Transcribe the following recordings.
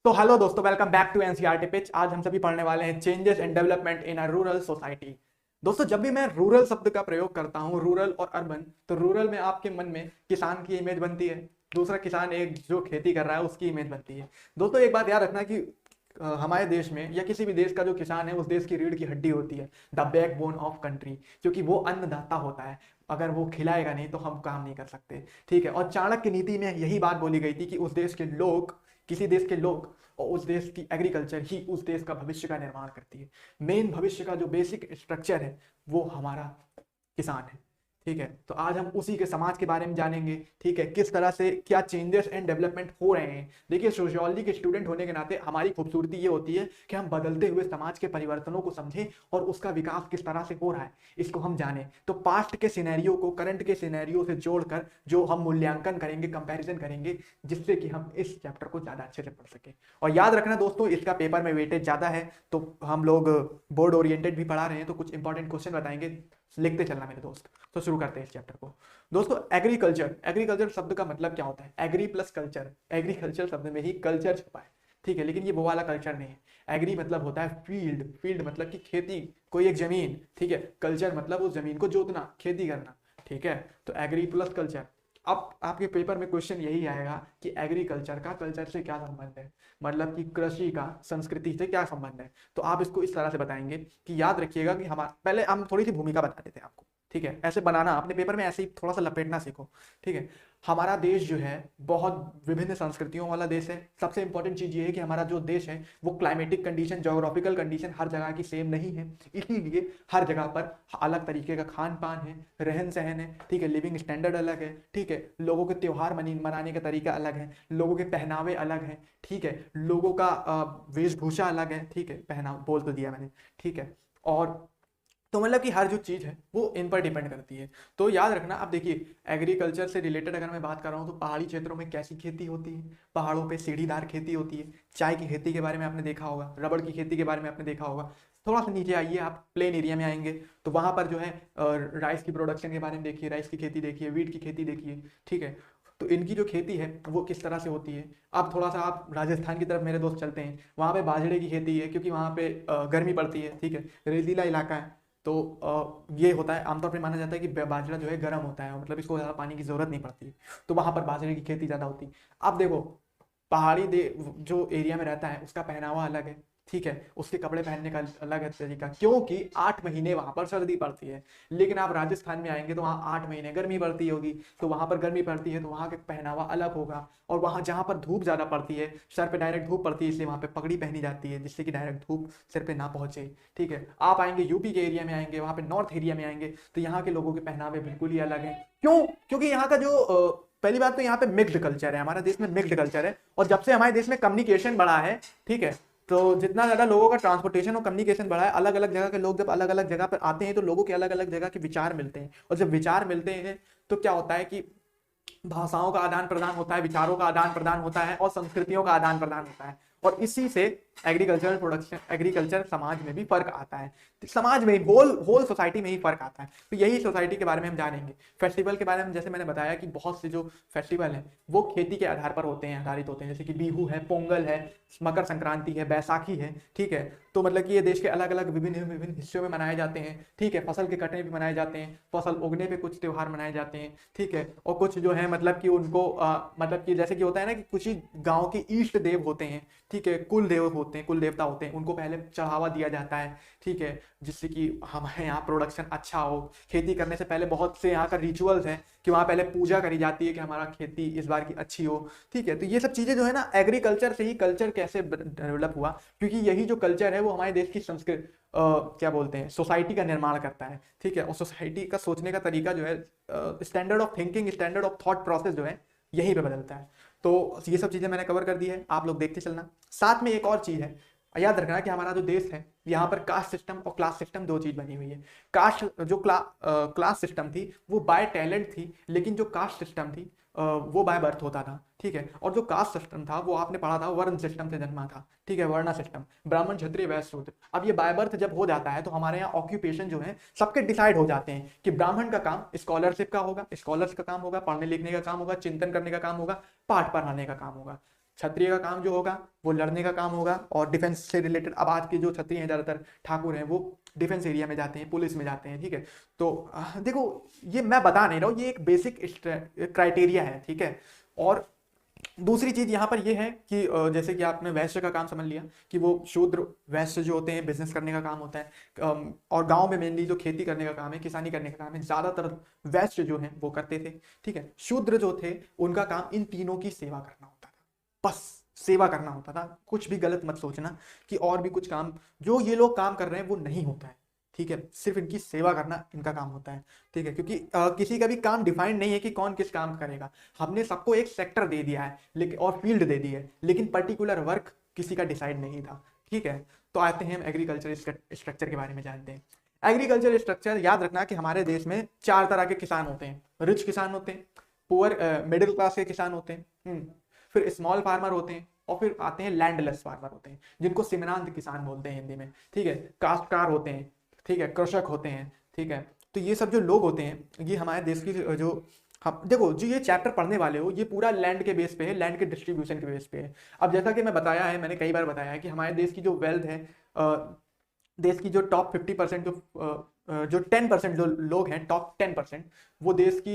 तो हेलो दोस्तों, welcome back to NCERT pitch. आज हम सभी पढ़ने वाले हैं changes and development in a rural society. दोस्तों, जब भी मैं रूरल शब्द का प्रयोग करता हूं, रूरल और अर्बन, तो रूरल में आपके मन में किसान की इमेज बनती है। दूसरा, किसान एक जो खेती कर रहा है उसकी इमेज बनती है। दोस्तों, एक बात याद रखना कि हमारे देश में या किसी भी देश का जो किसान है उस देश की रीढ़ की हड्डी होती है, द बैकबोन ऑफ कंट्री, क्योंकि वो अन्नदाता होता है। अगर वो खिलाएगा नहीं तो हम काम नहीं कर सकते। ठीक है। और चाणक्य नीति में यही बात बोली गई थी कि उस देश के लोग, किसी देश के लोग और उस देश की एग्रीकल्चर ही उस देश का भविष्य का निर्माण करती है। मेन भविष्य का जो बेसिक स्ट्रक्चर है वो हमारा किसान है। ठीक है। तो आज हम उसी के समाज के बारे में जानेंगे। ठीक है, किस तरह से क्या चेंजेस एंड डेवलपमेंट हो रहे हैं। देखिए, सोशियोलॉजी के स्टूडेंट होने के नाते हमारी खूबसूरती ये होती है कि हम बदलते हुए समाज के परिवर्तनों को समझें और उसका विकास किस तरह से हो रहा है इसको हम जानें। तो पास्ट के सिनेरियो को करंट के सिनेरियो से जोड़कर जो हम मूल्यांकन करेंगे, कंपैरिजन करेंगे, जिससे कि हम इस चैप्टर को ज्यादा अच्छे से पढ़ सकें। और याद रखना दोस्तों, इसका पेपर में वेटेज ज्यादा है, तो हम लोग बोर्ड ओरिएंटेड भी पढ़ा रहे हैं, तो कुछ इंपॉर्टेंट क्वेश्चन बताएंगे, लिखते चलना मेरे दोस्त। तो शुरू करते हैं इस चैप्टर को। दोस्तों, एग्रीकल्चर, एग्रीकल्चर शब्द का मतलब क्या होता है? एग्री प्लस कल्चर, एग्रीकल्चर शब्द में ही कल्चर छुपा है। ठीक है, लेकिन ये वो वाला कल्चर नहीं है। एग्री मतलब होता है फील्ड, फील्ड मतलब कि खेती, कोई एक जमीन। ठीक है। कल्चर मतलब उस जमीन को जोतना, खेती करना। ठीक है। तो एग्री प्लस कल्चर। अब आपके पेपर में क्वेश्चन यही आएगा कि एग्रीकल्चर का कल्चर से क्या संबंध है, मतलब कि कृषि का संस्कृति से क्या संबंध है। तो आप इसको इस तरह से बताएंगे कि याद रखिएगा कि हमारा, पहले हम थोड़ी सी भूमिका बता देते हैं आपको। ठीक है, ऐसे बनाना अपने पेपर में, ऐसे ही थोड़ा सा लपेटना सीखो। ठीक है। हमारा देश जो है बहुत विभिन्न संस्कृतियों वाला देश है। सबसे इंपॉर्टेंट चीज ये है कि हमारा जो देश है वो क्लाइमेटिक कंडीशन, ज्योग्राफिकल कंडीशन हर जगह की सेम नहीं है। इसीलिए हर जगह पर अलग तरीके का खान पान है, रहन सहन है। ठीक है। लिविंग स्टैंडर्ड अलग है। ठीक है। लोगों के त्योहार मनाने का तरीका अलग है, लोगों के पहनावे अलग हैं। ठीक है। लोगों का वेशभूषा अलग है। ठीक है, पहनाव बोल तो दिया मैंने। ठीक है। और तो मतलब कि हर जो चीज़ है वो इन पर डिपेंड करती है। तो याद रखना। अब देखिए, एग्रीकल्चर से रिलेटेड अगर मैं बात कर रहा हूँ तो पहाड़ी क्षेत्रों में कैसी खेती होती है? पहाड़ों पे सीढ़ीदार खेती होती है। चाय की खेती के बारे में आपने देखा होगा, रबड़ की खेती के बारे में आपने देखा होगा। थोड़ा सा नीचे आइए, आप प्लेन एरिया में आएंगे तो वहां पर जो है राइस की प्रोडक्शन के बारे में देखिए, राइस की खेती देखिए, वीट की खेती देखिए। ठीक है। तो इनकी जो खेती है वो किस तरह से होती है। अब थोड़ा सा आप राजस्थान की तरफ मेरे दोस्त चलते हैं, वहाँ पे बाजरे की खेती है, क्योंकि वहाँ पे गर्मी पड़ती है। ठीक है। रेतीला इलाका है। तो ये होता है, आमतौर पे माना जाता है कि बाजरा जो है गर्म होता है, मतलब इसको ज़्यादा पानी की ज़रूरत नहीं पड़ती। तो वहाँ पर बाजरे की खेती ज़्यादा होती है। अब देखो, पहाड़ी दे जो एरिया में रहता है उसका पहनावा अलग है। ठीक है। उसके कपड़े पहनने का अलग है तरीका, क्योंकि 8 महीने वहां पर सर्दी पड़ती है। लेकिन आप राजस्थान में आएंगे तो वहाँ 8 महीने गर्मी पड़ती होगी। तो वहां पर गर्मी पड़ती है तो वहाँ का पहनावा अलग होगा। और वहाँ जहाँ पर धूप ज़्यादा पड़ती है, सर पे डायरेक्ट धूप पड़ती है, इसलिए वहाँ पे पगड़ी पहनी जाती है, जिससे कि डायरेक्ट धूप सिर पे ना पहुंचे। ठीक है। आप आएंगे यूपी के एरिया में, आएंगे वहाँ पे नॉर्थ एरिया में आएंगे तो यहाँ के लोगों के पहनावे बिल्कुल ही अलग है। क्यों? क्योंकि यहाँ का जो पहली बात तो यहाँ पे मिक्स्ड कल्चर है, हमारे देश में मिक्स्ड कल्चर है। और जब से हमारे देश में कम्युनिकेशन बढ़ा है, ठीक है, तो जितना ज्यादा लोगों का ट्रांसपोर्टेशन और कम्युनिकेशन बढ़ा है, अलग अलग जगह के लोग जब अलग अलग जगह पर आते हैं तो लोगों के अलग अलग जगह के विचार मिलते हैं। और जब विचार मिलते हैं तो क्या होता है कि भाषाओं का आदान प्रदान होता है, विचारों का आदान प्रदान होता है और संस्कृतियों का आदान प्रदान होता है। और इसी से एग्रीकल्चर प्रोडक्शन, एग्रीकल्चर समाज में भी फर्क आता है। समाज में होल होल सोसाइटी में ही फर्क आता है। तो यही सोसाइटी के बारे में हम जानेंगे। फेस्टिवल के बारे में जैसे मैंने बताया कि बहुत से जो फेस्टिवल हैं वो खेती के आधार पर होते हैं, आधारित होते हैं, जैसे कि बिहू है, पोंगल है, मकर संक्रांति है, बैसाखी है। ठीक है। तो मतलब कि ये देश के अलग अलग विभिन्न विभिन्न हिस्सों में मनाए जाते हैं। ठीक है। फसल के कटने भी मनाए जाते हैं, फसल उगने पे कुछ त्योहार मनाए जाते हैं। ठीक है। और कुछ जो है मतलब कि उनको मतलब कि जैसे कि होता है ना कि कुछ ही गाँव के इष्ट देव होते हैं। ठीक है। कुल देव होते हैं, कुल देवता होते हैं, उनको पहले चढ़ावा दिया जाता है। ठीक है। जिससे कि हमारे यहाँ प्रोडक्शन अच्छा हो। खेती करने से पहले बहुत से यहाँ का रिचुअल्स हैं कि वहाँ पहले पूजा करी जाती है कि हमारा खेती इस बार की अच्छी हो। ठीक है। तो ये सब चीजें जो है ना, एग्रीकल्चर से ही कल्चर कैसे डेवलप हुआ, क्योंकि यही जो कल्चर है वो हमारे देश की संस्कृति, क्या बोलते हैं, सोसाइटी का निर्माण करता है। ठीक है। और सोसाइटी का सोचने का तरीका जो है, standard of thinking, standard of thought process जो है यहीं पे बदलता है। तो ये सब चीजें मैंने कवर कर दी है, आप लोग देखते चलना। साथ में एक और चीज है, याद रखना कि हमारा जो देश है यहाँ पर कास्ट सिस्टम और क्लास सिस्टम दो चीज बनी हुई है। कास्ट जो क्लास सिस्टम थी वो बाय टैलेंट थी, लेकिन जो कास्ट सिस्टम थी वो बाय बर्थ होता था। ठीक है। और जो कास्ट सिस्टम था वो आपने पढ़ा था वर्ण सिस्टम से जन्मा था। ठीक है, वर्ण सिस्टम, ब्राह्मण क्षत्रिय वैश्य शूद्र। अब ये बाय बर्थ जब हो जाता है तो हमारे यहाँ ऑक्यूपेशन जो है सबके डिसाइड हो जाते हैं कि ब्राह्मण का काम स्कॉलरशिप का होगा, स्कॉलर्स का काम होगा, पढ़ने लिखने का काम होगा, चिंतन करने का काम होगा, पाठ पढ़ाने का काम होगा। क्षत्रिय का काम जो होगा वो लड़ने का काम होगा और डिफेंस से रिलेटेड। अब आज के जो क्षत्रिय हैं ज़्यादातर ठाकुर हैं वो डिफेंस एरिया में जाते हैं, पुलिस में जाते हैं, ठीक है। तो देखो ये मैं बता नहीं रहा हूँ, ये एक बेसिक क्राइटेरिया है, ठीक है। और दूसरी चीज यहाँ पर ये है कि जैसे कि आपने वैश्य का काम समझ लिया कि वो शूद्र वैश्य जो होते हैं बिजनेस करने का काम होता है, और गांव में मेनली जो खेती करने का काम है, किसानी करने का काम है, ज्यादातर वैश्य जो है वो करते थे, ठीक है। शूद्र जो थे उनका काम इन तीनों की सेवा करना होता था, बस सेवा करना होता था। कुछ भी गलत मत सोचना कि और भी कुछ काम जो ये लोग काम कर रहे हैं वो नहीं होता है, ठीक है। सिर्फ इनकी सेवा करना इनका काम होता है, ठीक है। क्योंकि किसी का भी काम डिफाइंड नहीं है कि कौन किस काम करेगा। हमने सबको एक सेक्टर दे दिया है लेकिन और फील्ड दे दी है, लेकिन पर्टिकुलर वर्क किसी का डिसाइड नहीं था, ठीक है। तो आते हैं हम एग्रीकल्चर स्ट्रक्चर के बारे में जानते हैं। एग्रीकल्चर स्ट्रक्चर याद रखना कि हमारे देश में 4 तरह के किसान होते हैं। रिच किसान होते हैं, पुअर मिडिल क्लास के किसान होते हैं, फिर स्मॉल फार्मर होते हैं, और फिर आते हैं लैंडलेस फार्मर होते हैं जिनको सीमांत किसान बोलते हैं हिंदी में, ठीक है। काश्तकार होते हैं, ठीक है, कृषक होते हैं, ठीक है। तो ये सब जो लोग होते हैं ये हमारे देश की जो हम देखो जो ये चैप्टर पढ़ने वाले हो ये पूरा लैंड के बेस पे है, लैंड के डिस्ट्रीब्यूशन के बेस पे है। अब जैसा कि मैं बताया है, मैंने कई बार बताया है कि हमारे देश की जो वेल्थ है, देश की जो टॉप 50% जो 10% जो लोग हैं, टॉप 10%, वो देश की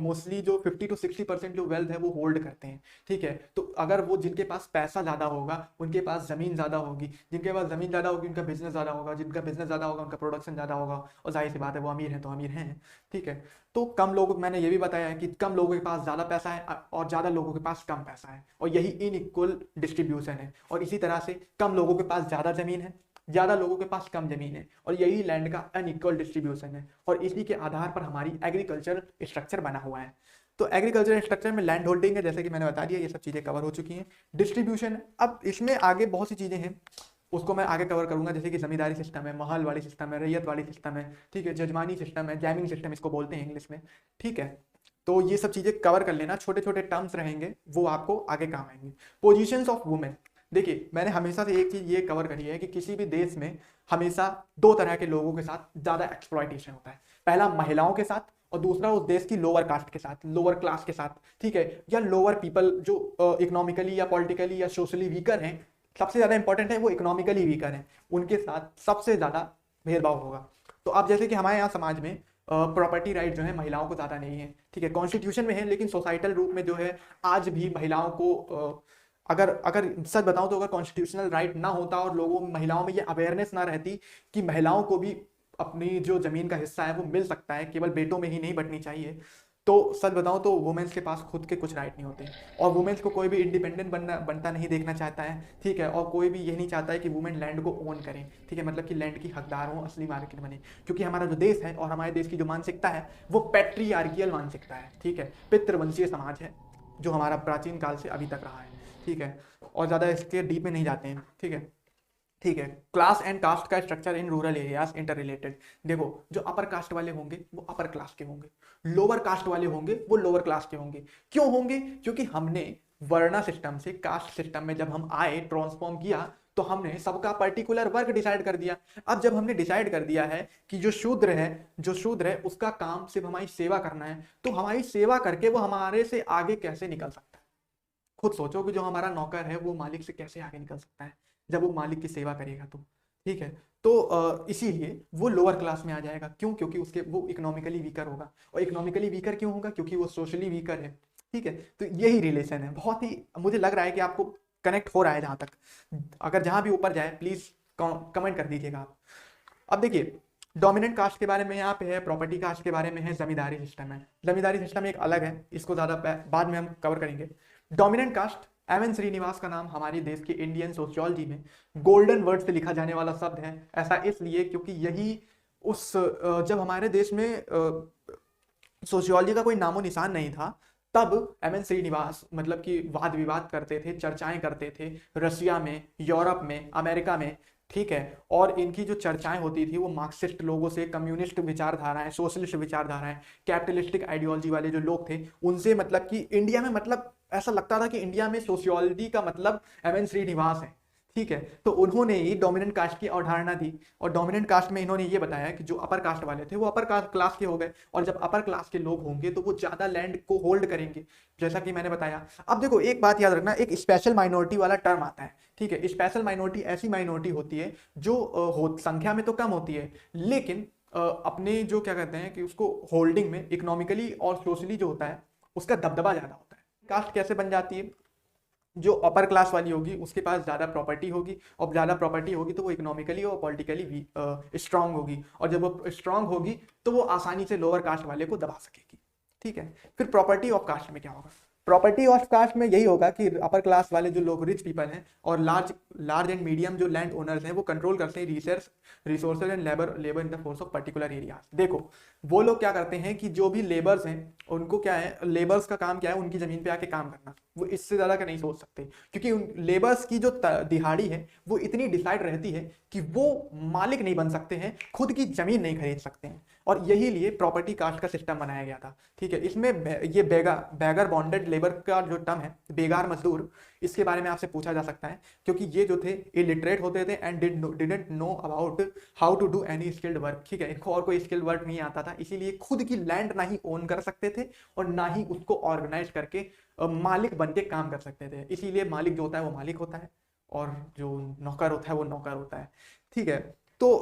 मोस्टली जो 50 to 60% जो वेल्थ है वो होल्ड करते हैं, ठीक है। तो अगर वो जिनके पास पैसा ज़्यादा होगा उनके पास ज़मीन ज़्यादा होगी, जिनके पास ज़मीन ज़्यादा होगी उनका बिजनेस ज़्यादा होगा, जिनका बिजनेस ज़्यादा होगा उनका प्रोडक्शन ज़्यादा होगा, और जाहिर सी बात है वो अमीर हैं तो अमीर हैं, ठीक है। तो कम लोग, मैंने ये भी बताया है कि कम लोगों के पास ज़्यादा पैसा है और ज़्यादा लोगों के पास कम पैसा है, और यही इनइक्वल डिस्ट्रीब्यूशन है। और इसी तरह से कम लोगों के पास ज़्यादा ज़मीन है, ज्यादा लोगों के पास कम जमीन है, और यही लैंड का अनइक्वल डिस्ट्रीब्यूशन है, और इसी के आधार पर हमारी एग्रीकल्चर स्ट्रक्चर बना हुआ है। तो एग्रीकल्चर स्ट्रक्चर में लैंड होल्डिंग है, जैसे कि मैंने बता दिया, ये सब चीजें कवर हो चुकी हैं। डिस्ट्रीब्यूशन, अब इसमें आगे बहुत सी चीजें हैं, उसको मैं आगे कवर करूंगा, जैसे कि जमींदारी सिस्टम है, महल वाली सिस्टम है, रैयत वाली सिस्टम है, ठीक है, जजमानी सिस्टम है, जैमिंग सिस्टम इसको बोलते हैं इंग्लिश में, ठीक है। तो ये सब चीजें कवर कर लेना, छोटे छोटे टर्म्स रहेंगे वो आपको आगे काम आएंगे। पोजीशंस ऑफ वुमेन, देखिए मैंने हमेशा से एक चीज ये कवर करी है कि किसी भी देश में हमेशा 2 तरह के लोगों के साथ ज्यादा एक्सप्लॉयटेशन होता है। पहला महिलाओं के साथ, और दूसरा उस देश की लोअर कास्ट के साथ, लोअर क्लास के साथ, ठीक है, या लोअर पीपल जो इकोनॉमिकली या पॉलिटिकली या सोशली वीकर हैं। सबसे ज्यादा इंपॉर्टेंट है वो इकोनॉमिकली वीकर हैं, उनके साथ सबसे ज्यादा भेदभाव होगा। तो अब जैसे कि हमारे यहाँ समाज में प्रॉपर्टी राइट जो है महिलाओं को ज्यादा नहीं है, ठीक है, कॉन्स्टिट्यूशन में है, लेकिन सोसाइटल रूप में जो है आज भी महिलाओं को अगर अगर सच बताऊं तो अगर कॉन्स्टिट्यूशनल राइट ना होता और लोगों महिलाओं में ये अवेयरनेस ना रहती कि महिलाओं को भी अपनी जो जमीन का हिस्सा है वो मिल सकता है, केवल बेटों में ही नहीं बंटनी चाहिए, तो सच बताऊं तो वुमेन्स के पास खुद के कुछ राइट नहीं होते, और वुमेन्स को कोई भी इंडिपेंडेंट बनता नहीं देखना चाहता है, ठीक है। और कोई भी ये नहीं चाहता है कि वुमेन लैंड को ओन करें, ठीक है, मतलब कि लैंड की हकदार हो, असली मार्केट बने। क्योंकि हमारा जो देश है और हमारे देश की जो मानसिकता है वो पैट्रियार्कियल मानसिकता है, ठीक है, पितृवंशीय समाज है जो हमारा प्राचीन काल से अभी तक रहा है, ठीक है। और ज़्यादा इसके डीप में नहीं जाते हैं, ठीक है, ठीक है। क्लास एंड कास्ट का structure in rural areas inter related. देखो जो अपर कास्ट वाले होंगे वो अपर क्लास के होंगे, लोअर कास्ट वाले होंगे वो लोअर क्लास के होंगे। क्यों होंगे? क्योंकि हमने वर्णा सिस्टम से कास्ट सिस्टम में जब हम आए, ट्रांसफॉर्म किया, तो हमने सबका पर्टिकुलर वर्क डिसाइड कर दिया। अब जब हमने डिसाइड कर दिया है कि जो शूद्र है उसका काम सिर्फ हमारी सेवा करना है, तो हमारी सेवा करके वो हमारे से आगे कैसे निकल सकता है? खुद सोचो कि जो हमारा नौकर है वो मालिक से कैसे आगे निकल सकता है जब वो मालिक की सेवा करेगा, तो ठीक है। तो इसीलिए वो लोअर क्लास में आ जाएगा। क्यों? क्योंकि उसके वो इकोनॉमिकली वीकर होगा। और इकोनॉमिकली वीकर क्यों होगा? क्योंकि वो सोशली वीकर है, ठीक है। तो यही रिलेशन है, बहुत ही मुझे लग रहा है कि आपको कनेक्ट हो रहा है जहां तक। अगर जहां भी ऊपर जाए प्लीज कमेंट कर दीजिएगा आप। अब देखिए डोमिनेंट कास्ट के बारे में यहाँ पे है, प्रॉपर्टी कास्ट के बारे में है, जमींदारी सिस्टम है। जमींदारी सिस्टम एक अलग है, इसको ज्यादा बाद में हम कवर करेंगे। Dominant caste, M N Srinivas का नाम हमारे देश के इंडियन सोशियोलॉजी में गोल्डन वर्ड से लिखा जाने वाला शब्द है। ऐसा इसलिए क्योंकि यही उस जब हमारे देश में सोशियोलॉजी का कोई नामो निशान नहीं था, तब एम एन श्रीनिवास मतलब कि वाद विवाद करते थे, चर्चाएं करते थे रशिया में, यूरोप में, अमेरिका में, ठीक है। और इनकी जो चर्चाएं होती थी वो मार्क्सिस्ट लोगों से, कम्युनिस्ट विचारधाराएं, सोशलिस्ट विचारधाराएं, कैपिटलिस्टिक आइडियोलॉजी वाले जो लोग थे उनसे, मतलब कि इंडिया में, मतलब ऐसा लगता था कि इंडिया में सोशियोलॉजी का मतलब एम एन श्रीनिवास है, ठीक है, तो उन्होंने ही डोमिनेंट कास्ट की अवधारणा दी, और डोमिनेंट कास्ट में इन्होंने ये बताया कि जो अपर कास्ट वाले थे वो अपर क्लास के हो गए, और जब अपर क्लास के लोग होंगे तो वो ज्यादा लैंड को होल्ड करेंगे, जैसा कि मैंने बताया। अब देखो एक बात याद रखना, एक स्पेशल माइनॉरिटी वाला टर्म आता है, ठीक है। स्पेशल माइनॉरिटी ऐसी माइनॉरिटी होती है जो संख्या में तो कम होती है, लेकिन अपने जो क्या कहते हैं कि उसको होल्डिंग में इकोनॉमिकली और सोशली जो होता है उसका दबदबा ज्यादा होता है। कास्ट कैसे बन जाती है, जो अपर क्लास वाली होगी उसके पास ज़्यादा प्रॉपर्टी होगी, और ज़्यादा प्रॉपर्टी होगी तो वो इकोनॉमिकली और पॉलिटिकली स्ट्रांग होगी, और जब वो स्ट्रांग होगी तो वो आसानी से लोअर कास्ट वाले को दबा सकेगी, ठीक है। फिर प्रॉपर्टी ऑफ कास्ट में क्या होगा, प्रॉपर्टी ऑफ कास्ट में यही होगा कि अपर क्लास वाले जो लोग रिच पीपल हैं और लार्ज एंड मीडियम जो लैंड ओनर्स हैं वो कंट्रोल करते हैं resources and labour in the force of particular areas. देखो वो लोग क्या करते हैं कि जो भी लेबर्स हैं उनको क्या है, लेबर्स का काम क्या है, उनकी जमीन पे आके काम करना, वो इससे ज्यादा का नहीं सोच सकते, क्योंकि उन लेबर्स की जो दिहाड़ी है वो इतनी डिसाइड रहती है कि वो मालिक नहीं बन सकते हैं, खुद की जमीन नहीं खरीद सकते हैं, और यही लिए प्रॉपर्टी कास्ट का सिस्टम बनाया गया था, ठीक है। इसमें ये बेगर बॉन्डेड लेबर का जो टर्म है, बेगार मजदूर, इसके बारे में आपसे पूछा जा सकता है, क्योंकि ये जो थे इलिटरेट होते थे and didn't know about how to do any skilled work, ठीक है। इनको और कोई स्किल्ड वर्क नहीं आता था, इसीलिए खुद की लैंड ना ही ओन कर सकते थे और ना ही उसको ऑर्गेनाइज करके मालिक बन के काम कर सकते थे, इसीलिए मालिक जो होता है वो मालिक होता है और जो नौकर होता है वो नौकर होता है, ठीक है। तो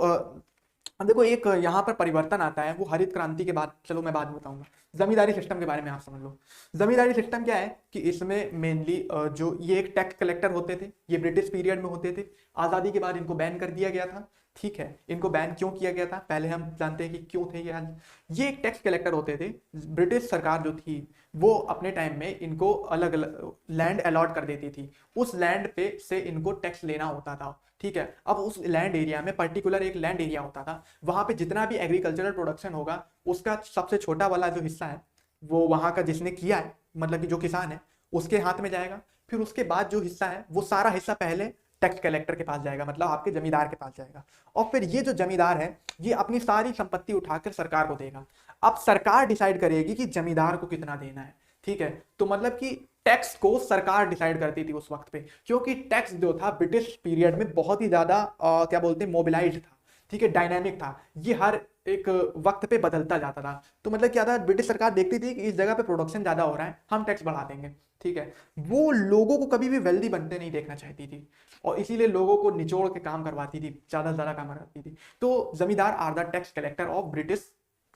अब देखो एक यहाँ पर परिवर्तन आता है, वो हरित क्रांति के बाद, चलो मैं बाद में बताऊंगा। जमींदारी सिस्टम के बारे में आप समझ लो। जमींदारी सिस्टम क्या है कि इसमें मेनली जो ये एक टैक्स कलेक्टर होते थे, ये ब्रिटिश पीरियड में होते थे, आज़ादी के बाद इनको बैन कर दिया गया था, ठीक है। इनको बैन क्यों किया गया था, पहले हम जानते हैं कि क्यों थे ये एक टैक्स कलेक्टर होते थे। ब्रिटिश सरकार जो थी वो अपने टाइम में इनको अलग अलग लैंड अलॉट कर देती थी, उस लैंड पे से इनको टैक्स लेना होता था, ठीक है। अब उस लैंड एरिया में पर्टिकुलर एक लैंड एरिया होता था, वहां पे जितना भी एग्रीकल्चरल प्रोडक्शन होगा उसका सबसे छोटा वाला जो हिस्सा है वो वहां का जिसने किया है, मतलब कि जो किसान है उसके हाथ में जाएगा। फिर उसके बाद जो हिस्सा है वो सारा हिस्सा पहले टैक्स कलेक्टर के पास जाएगा, मतलब आपके जमींदार के पास जाएगा, और फिर ये जो जमींदार है ये अपनी सारी संपत्ति उठाकर सरकार को देगा। अब सरकार डिसाइड करेगी कि जमींदार को कितना देना है, ठीक है। तो मतलब कि टैक्स को सरकार डिसाइड करती थी उस वक्त पे, क्योंकि टैक्स जो था ब्रिटिश पीरियड में बहुत ही ज्यादा क्या बोलते हैं मोबिलाइज्ड था, ठीक है, डायनामिक था, ये हर एक वक्त पे बदलता जाता था। तो मतलब क्या था, ब्रिटिश सरकार देखती थी कि इस जगह पे प्रोडक्शन ज्यादा हो रहा है, हम टैक्स बढ़ा देंगे, ठीक है। वो लोगों को कभी भी वेल्दी बनते नहीं देखना चाहती थी, और इसीलिए लोगों को निचोड़ के काम करवाती थी, ज्यादा से ज्यादा काम करवाती थी। तो zamindar are the tax collector of British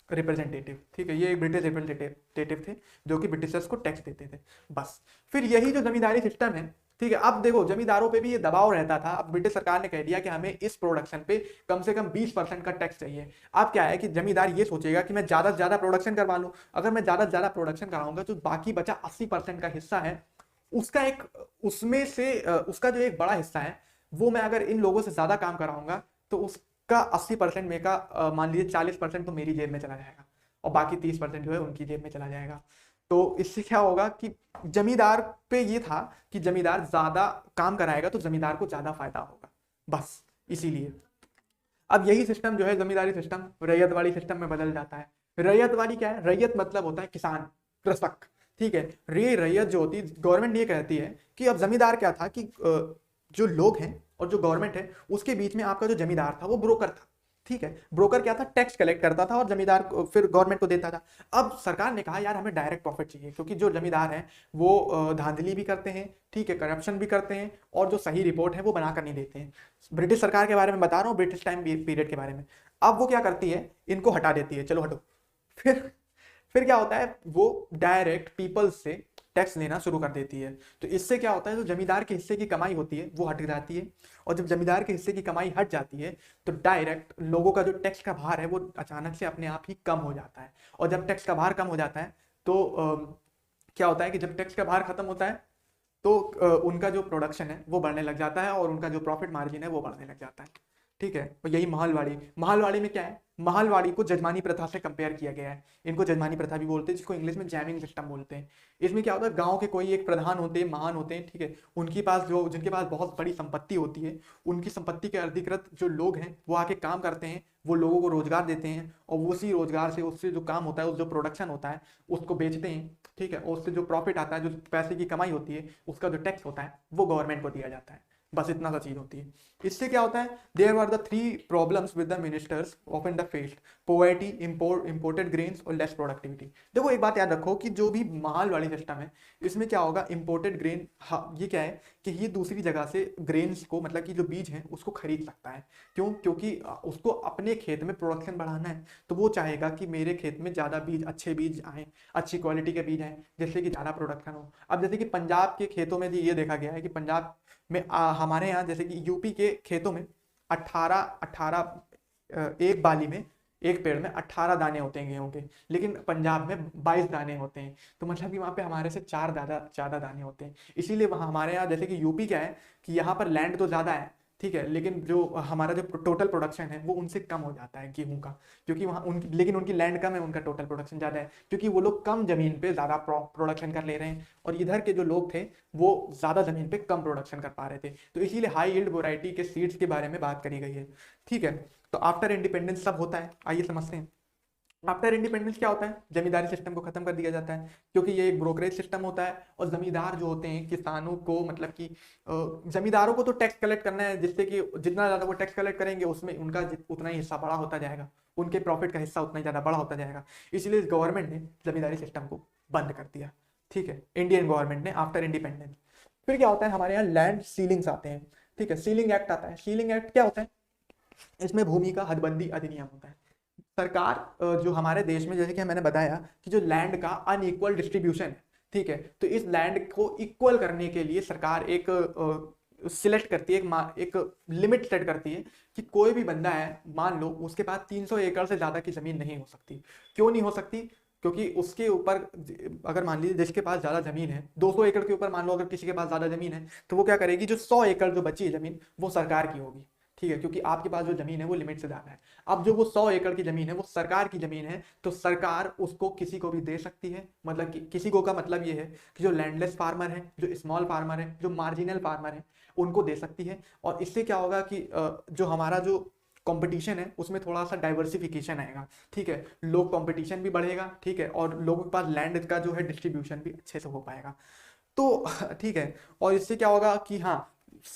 representative, ठीक है, ये एक ब्रिटिश रिप्रेजेंटेटिव थे जो कि ब्रिटिशर्स को टैक्स देते थे, बस। फिर यही जो जमींदारी सिस्टम है, ठीक है। अब देखो जमींदारों पे भी ये दबाव रहता था, अब ब्रिटिश सरकार ने कह दिया कि हमें इस प्रोडक्शन पे कम से कम 20% का टैक्स चाहिए। अब क्या है कि जमींदार ये सोचेगा कि मैं ज्यादा से ज्यादा प्रोडक्शन करवा लूं, अगर मैं ज्यादा से ज्यादा प्रोडक्शन कराऊंगा तो बाकी बचा 80% का हिस्सा है उसका एक, उसमें से उसका जो एक बड़ा हिस्सा है वो मैं अगर इन लोगों से ज्यादा काम कराऊंगा तो उसका 80% में का मान लीजिए 40% तो मेरी जेब में चला जाएगा और बाकी 30% जो है उनकी जेब में चला जाएगा। तो इससे क्या होगा कि जमींदार पे ये था कि जमींदार ज्यादा काम कराएगा तो जमींदार को ज्यादा फायदा होगा, बस इसीलिए। अब यही सिस्टम जो है जमींदारी सिस्टम रैयतवाड़ी सिस्टम में बदल जाता है। रैयतवाड़ी क्या है, रैयत मतलब होता है किसान, कृषक, ठीक है। रे रैयत जो होती है, गवर्नमेंट ये कहती है कि अब जमींदार क्या था कि जो लोग हैं और जो गवर्नमेंट है उसके बीच में आपका जो जमींदार था वो ब्रोकर था, ठीक है। ब्रोकर क्या था, टैक्स कलेक्ट करता था और जमींदार फिर गवर्नमेंट को देता था। अब सरकार ने कहा यार हमें डायरेक्ट प्रॉफिट चाहिए, क्योंकि जो जमींदार हैं वो धांधली भी करते हैं, ठीक है, करप्शन भी करते हैं, और जो सही रिपोर्ट है वो बनाकर नहीं देते हैं। ब्रिटिश सरकार के बारे में बता रहा हूँ, ब्रिटिश टाइम पीरियड के बारे में। अब वो क्या करती है, इनको हटा देती है, चलो हटो। फिर क्या होता है, वो डायरेक्ट पीपल से टैक्स लेना शुरू कर देती है। तो इससे क्या होता है, जो जमींदार के हिस्से की कमाई होती है वो हट जाती है, और जब जमींदार के हिस्से की कमाई हट जाती है तो डायरेक्ट लोगों का जो टैक्स का भार है वो अचानक से अपने आप ही कम हो जाता है। और जब टैक्स का भार कम हो जाता है तो क्या होता है कि जब टैक्स का भार खत्म होता है तो उनका जो प्रोडक्शन है वो बढ़ने लग जाता है और उनका जो प्रॉफिट मार्जिन है वो बढ़ने लग जाता है, ठीक है। और यही महलवाड़ी में क्या है, महलवाड़ी को जजमानी प्रथा से कंपेयर किया गया है। इनको जजमानी प्रथा भी बोलते हैं, जिसको इंग्लिश में जैमिंग सिस्टम बोलते हैं। इसमें क्या होता है, गांव के कोई एक प्रधान होते हैं, महान होते हैं, ठीक है, उनके पास जो जिनके पास बहुत बड़ी संपत्ति होती है, उनकी संपत्ति के अधिकृत जो लोग हैं वो आके काम करते हैं, वो लोगों को रोजगार देते हैं, और उसी रोजगार से उससे जो काम होता है, उस जो प्रोडक्शन होता है उसको बेचते हैं, ठीक है। और उससे जो प्रॉफिट आता है, जो पैसे की कमाई होती है, उसका जो टैक्स होता है वो गवर्नमेंट को दिया जाता है। बस इतना सा चीज होती है। इससे क्या होता है, there are the 3 problems with the ministers often the faced, poverty, imported grains और लेस प्रोडक्टिविटी। देखो एक बात याद रखो कि जो भी माल वाली सिस्टम है इसमें क्या होगा, इंपोर्टेड ग्रेन, ये क्या है कि ये दूसरी जगह से ग्रेन्स को, मतलब कि जो बीज है उसको खरीद सकता है। क्यों? क्योंकि उसको अपने खेत में प्रोडक्शन बढ़ाना है, तो वो चाहेगा कि मेरे खेत में ज्यादा बीज, अच्छे बीज आए, अच्छी क्वालिटी के बीज आए, जिससे कि ज्यादा प्रोडक्शन हो। अब जैसे कि पंजाब के खेतों में ये देखा गया है कि पंजाब में हमारे यहाँ जैसे कि यूपी के खेतों में 18 एक बाली में, एक पेड़ में 18 दाने होते हैं गेहूं के, लेकिन पंजाब में 22 दाने होते हैं। तो मतलब कि वहाँ पे हमारे से 4 ज्यादा दाने होते हैं। इसीलिए वहाँ हमारे यहाँ जैसे कि यूपी क्या है कि यहाँ पर लैंड तो ज्यादा है, ठीक है, लेकिन जो हमारा जो टोटल प्रोडक्शन है वो उनसे कम हो जाता है गेहूं का, क्योंकि वहाँ उनकी, लेकिन उनकी लैंड कम है, उनका टोटल प्रोडक्शन ज्यादा है, क्योंकि वो लोग कम जमीन पे ज्यादा प्रोडक्शन कर ले रहे हैं, और इधर के जो लोग थे वो ज्यादा जमीन पे कम प्रोडक्शन कर पा रहे थे। तो इसीलिए हाई यील्ड वैरायटी के सीड्स के बारे में बात करी गई है। ठीक है, तो आफ्टर इंडिपेंडेंस सब होता है, आइए समझते हैं। आफ्टर इंडिपेंडेंस क्या होता है, जमींदारी सिस्टम को खत्म कर दिया जाता है, क्योंकि ये एक ब्रोकरेज सिस्टम होता है, और जमींदार जो होते हैं किसानों को, मतलब कि जमींदारों को तो टैक्स कलेक्ट करना है, जिससे कि जितना ज्यादा वो टैक्स कलेक्ट करेंगे उसमें उनका उतना ही हिस्सा बड़ा होता जाएगा, उनके प्रॉफिट का हिस्सा उतना ही ज्यादा बड़ा होता जाएगा। इसलिए गवर्नमेंट ने जमींदारी सिस्टम को बंद कर दिया। ठीक है, इंडियन गवर्नमेंट ने आफ्टर इंडिपेंडेंस। फिर क्या होता है, हमारे यहाँ लैंड सीलिंग्स आते हैं। ठीक है, सीलिंग एक्ट आता है। सीलिंग एक्ट क्या होता है, इसमें भूमि का हदबंदी अधिनियम होता है। सरकार जो हमारे देश में, जैसे कि मैंने बताया कि जो लैंड का अनइक्वल डिस्ट्रीब्यूशन है, ठीक है, तो इस लैंड को इक्वल करने के लिए सरकार एक सिलेक्ट करती है, एक लिमिट सेट करती है कि कोई भी बंदा है, मान लो उसके पास 300 एकड़ से ज्यादा की जमीन नहीं हो सकती। क्यों नहीं हो सकती? क्योंकि उसके ऊपर, अगर मान लीजिए जिसके पास ज्यादा जमीन है, 200 एकड़ के ऊपर मान लो अगर किसी के पास ज्यादा जमीन है, तो वो क्या करेगी, जो 100 एकड़ जो बची है जमीन वो सरकार की होगी। ठीक है, क्योंकि आपके पास जो जमीन है वो लिमिट से ज्यादा है। अब जो वो 100 एकड़ की जमीन है वो सरकार की जमीन है, तो सरकार उसको किसी को भी दे सकती है। मतलब कि किसी को का मतलब ये है कि जो लैंडलेस फार्मर है, जो स्मॉल फार्मर है, जो मार्जिनल फार्मर है, उनको दे सकती है। और इससे क्या होगा कि जो हमारा जो कंपटीशन है उसमें थोड़ा सा डाइवर्सिफिकेशन आएगा। ठीक है, लोग कंपटीशन भी बढ़ेगा, ठीक है, और लोगों के पास लैंड का जो है डिस्ट्रीब्यूशन भी अच्छे से हो पाएगा। तो ठीक है, और इससे क्या होगा कि हाँ,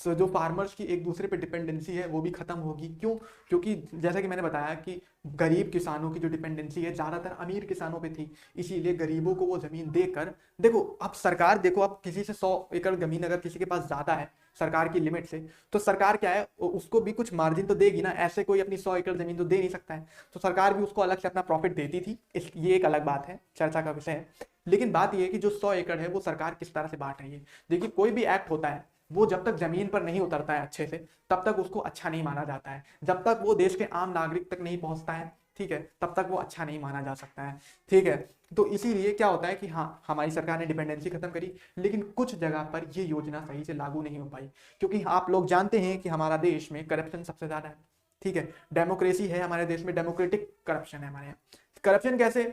जो फार्मर्स की एक दूसरे पे डिपेंडेंसी है वो भी खत्म होगी। क्यों? क्योंकि जैसा कि मैंने बताया कि गरीब किसानों की जो डिपेंडेंसी है ज्यादातर अमीर किसानों पे थी, इसीलिए गरीबों को वो जमीन देकर, देखो अब सरकार, देखो अब किसी से 100 एकड़ जमीन अगर किसी के पास ज्यादा है सरकार की लिमिट से, तो सरकार क्या है, उसको भी कुछ मार्जिन तो देगी ना, ऐसे कोई अपनी 100 एकड़ जमीन तो दे नहीं सकता है, तो सरकार भी उसको अलग से अपना प्रॉफिट देती थी। ये एक अलग बात है, चर्चा का विषय है। लेकिन बात यह है कि जो 100 एकड़ है वो सरकार किस तरह से बांट रही है। देखिए, कोई भी एक्ट होता है वो जब तक जमीन पर नहीं उतरता है अच्छे से, तब तक उसको अच्छा नहीं माना जाता है। जब तक वो देश के आम नागरिक तक नहीं पहुंचता है, ठीक है, तब तक वो अच्छा नहीं माना जा सकता है। ठीक है, तो इसीलिए क्या होता है कि हाँ, हमारी सरकार ने डिपेंडेंसी खत्म करी, लेकिन कुछ जगह पर ये योजना सही से लागू नहीं हो पाई, क्योंकि आप लोग जानते हैं कि हमारा देश में करप्शन सबसे ज्यादा है। ठीक है, डेमोक्रेसी है हमारे देश में, डेमोक्रेटिक करप्शन है हमारे यहाँ। करप्शन कैसे?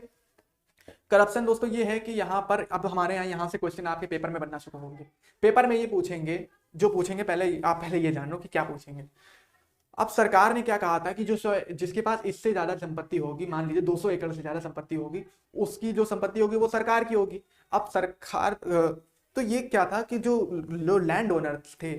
करप्शन दोस्तों ये है कि यहाँ पर, अब हमारे यहाँ से क्वेश्चन आपके पेपर में बनना शुरू होंगे। पेपर में ये पूछेंगे, जो पूछेंगे पहले आप पहले ये जान लो कि क्या पूछेंगे। अब सरकार ने क्या कहा था कि जो जिसके पास इससे ज्यादा संपत्ति होगी, मान लीजिए 200 एकड़ से ज्यादा संपत्ति होगी, उसकी जो संपत्ति होगी वो सरकार की होगी। अब सरकार तो ये क्या था कि जो लैंड ओनर थे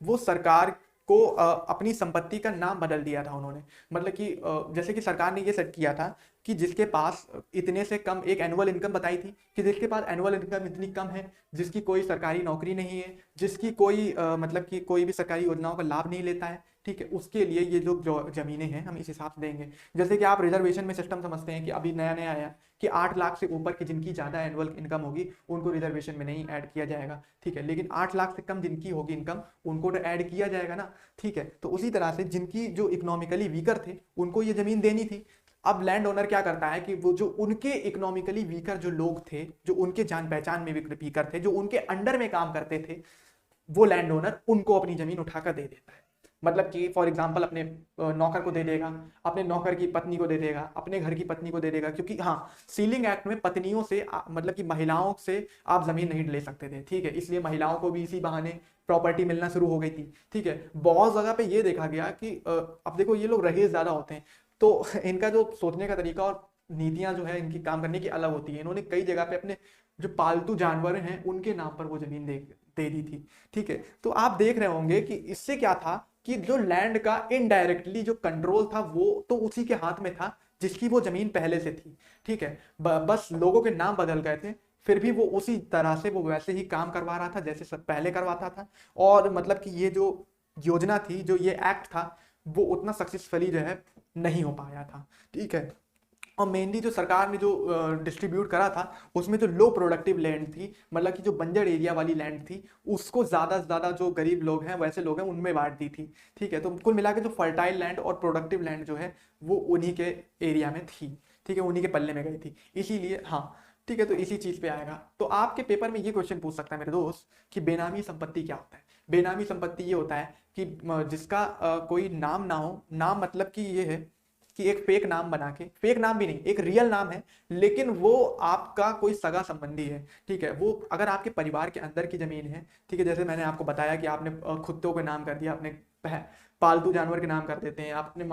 वो सरकार को अपनी संपत्ति का नाम बदल दिया था उन्होंने। मतलब कि जैसे कि सरकार ने ये सेट किया था कि जिसके पास इतने से कम, एक एनुअल इनकम बताई थी कि जिसके पास एनुअल इनकम इतनी कम है, जिसकी कोई सरकारी नौकरी नहीं है, जिसकी कोई मतलब कि कोई भी सरकारी योजनाओं का लाभ नहीं लेता है, ठीक है, उसके लिए ये जो जमीनें हैं हम इस हिसाब से देंगे। जैसे कि आप रिजर्वेशन में सिस्टम समझते हैं कि अभी नया नया आया कि 8 लाख से ऊपर की जिनकी ज्यादा एनुअल इनकम होगी उनको रिजर्वेशन में नहीं ऐड किया जाएगा। ठीक है, लेकिन 8 लाख से कम जिनकी होगी इनकम उनको तो ऐड किया जाएगा ना। ठीक है, तो उसी तरह से जिनकी जो इकोनॉमिकली वीकर थे उनको ये जमीन देनी थी। अब लैंड ओनर क्या करता है कि वो जो उनके इकोनॉमिकली वीकर जो लोग थे, जो उनके जान पहचान में वीकर थे, जो उनके अंडर में काम करते थे, वो लैंड ओनर उनको अपनी जमीन उठाकर दे देता है। मतलब कि फॉर एग्जांपल अपने नौकर को दे देगा, अपने नौकर की पत्नी को दे देगा, अपने घर की पत्नी को दे देगा। क्योंकि हाँ, सीलिंग एक्ट में पत्नियों से मतलब कि महिलाओं से आप जमीन नहीं ले सकते थे। ठीक है, इसलिए महिलाओं को भी इसी बहाने प्रॉपर्टी मिलना शुरू हो गई थी। ठीक है, बहुत जगह पे ये देखा गया कि अब देखो ये लोग रईस ज्यादा होते हैं, तो इनका जो सोचने का तरीका और नीतियां जो है इनकी काम करने की अलग होती है। इन्होंने कई जगह पे अपने जो पालतू जानवर हैं उनके नाम पर वो जमीन दे दी थी। ठीक है, तो आप देख रहे होंगे कि इससे क्या था कि जो लैंड का इनडायरेक्टली जो कंट्रोल था वो तो उसी के हाथ में था जिसकी वो जमीन पहले से थी। ठीक है, बस लोगों के नाम बदल गए थे, फिर भी वो उसी तरह से वो वैसे ही काम करवा रहा था जैसे सब पहले करवाता था। और मतलब कि ये जो योजना थी, जो ये एक्ट था, वो उतना सक्सेसफुली जो है नहीं हो पाया था। ठीक है, और मेनली जो सरकार ने जो डिस्ट्रीब्यूट करा था उसमें जो लो प्रोडक्टिव लैंड थी, मतलब कि जो बंजर एरिया वाली लैंड थी, उसको ज्यादा से ज्यादा जो गरीब लोग हैं वैसे लोग हैं उनमें बांट दी थी। ठीक है, तो कुल मिला के जो फर्टाइल लैंड और प्रोडक्टिव लैंड जो है वो उन्हीं के एरिया में थी। ठीक है, उन्हीं के पल्ले में गई थी, इसीलिए हाँ। ठीक है, तो इसी चीज पे आएगा। तो आपके पेपर में ये क्वेश्चन पूछ सकता है मेरे दोस्त कि बेनामी संपत्ति क्या होता है। बेनामी संपत्ति ये होता है कि जिसका कोई नाम ना हो। नाम मतलब कि ये है कि एक फेक नाम बना के, फेक नाम भी नहीं, एक रियल नाम है, लेकिन वो आपका कोई सगा संबंधी है। ठीक है, वो अगर आपके परिवार के अंदर की जमीन है। ठीक है, जैसे मैंने आपको बताया कि आपने कुत्तों के नाम कर दिया, अपने पालतू जानवर के नाम कर देते हैं, आपने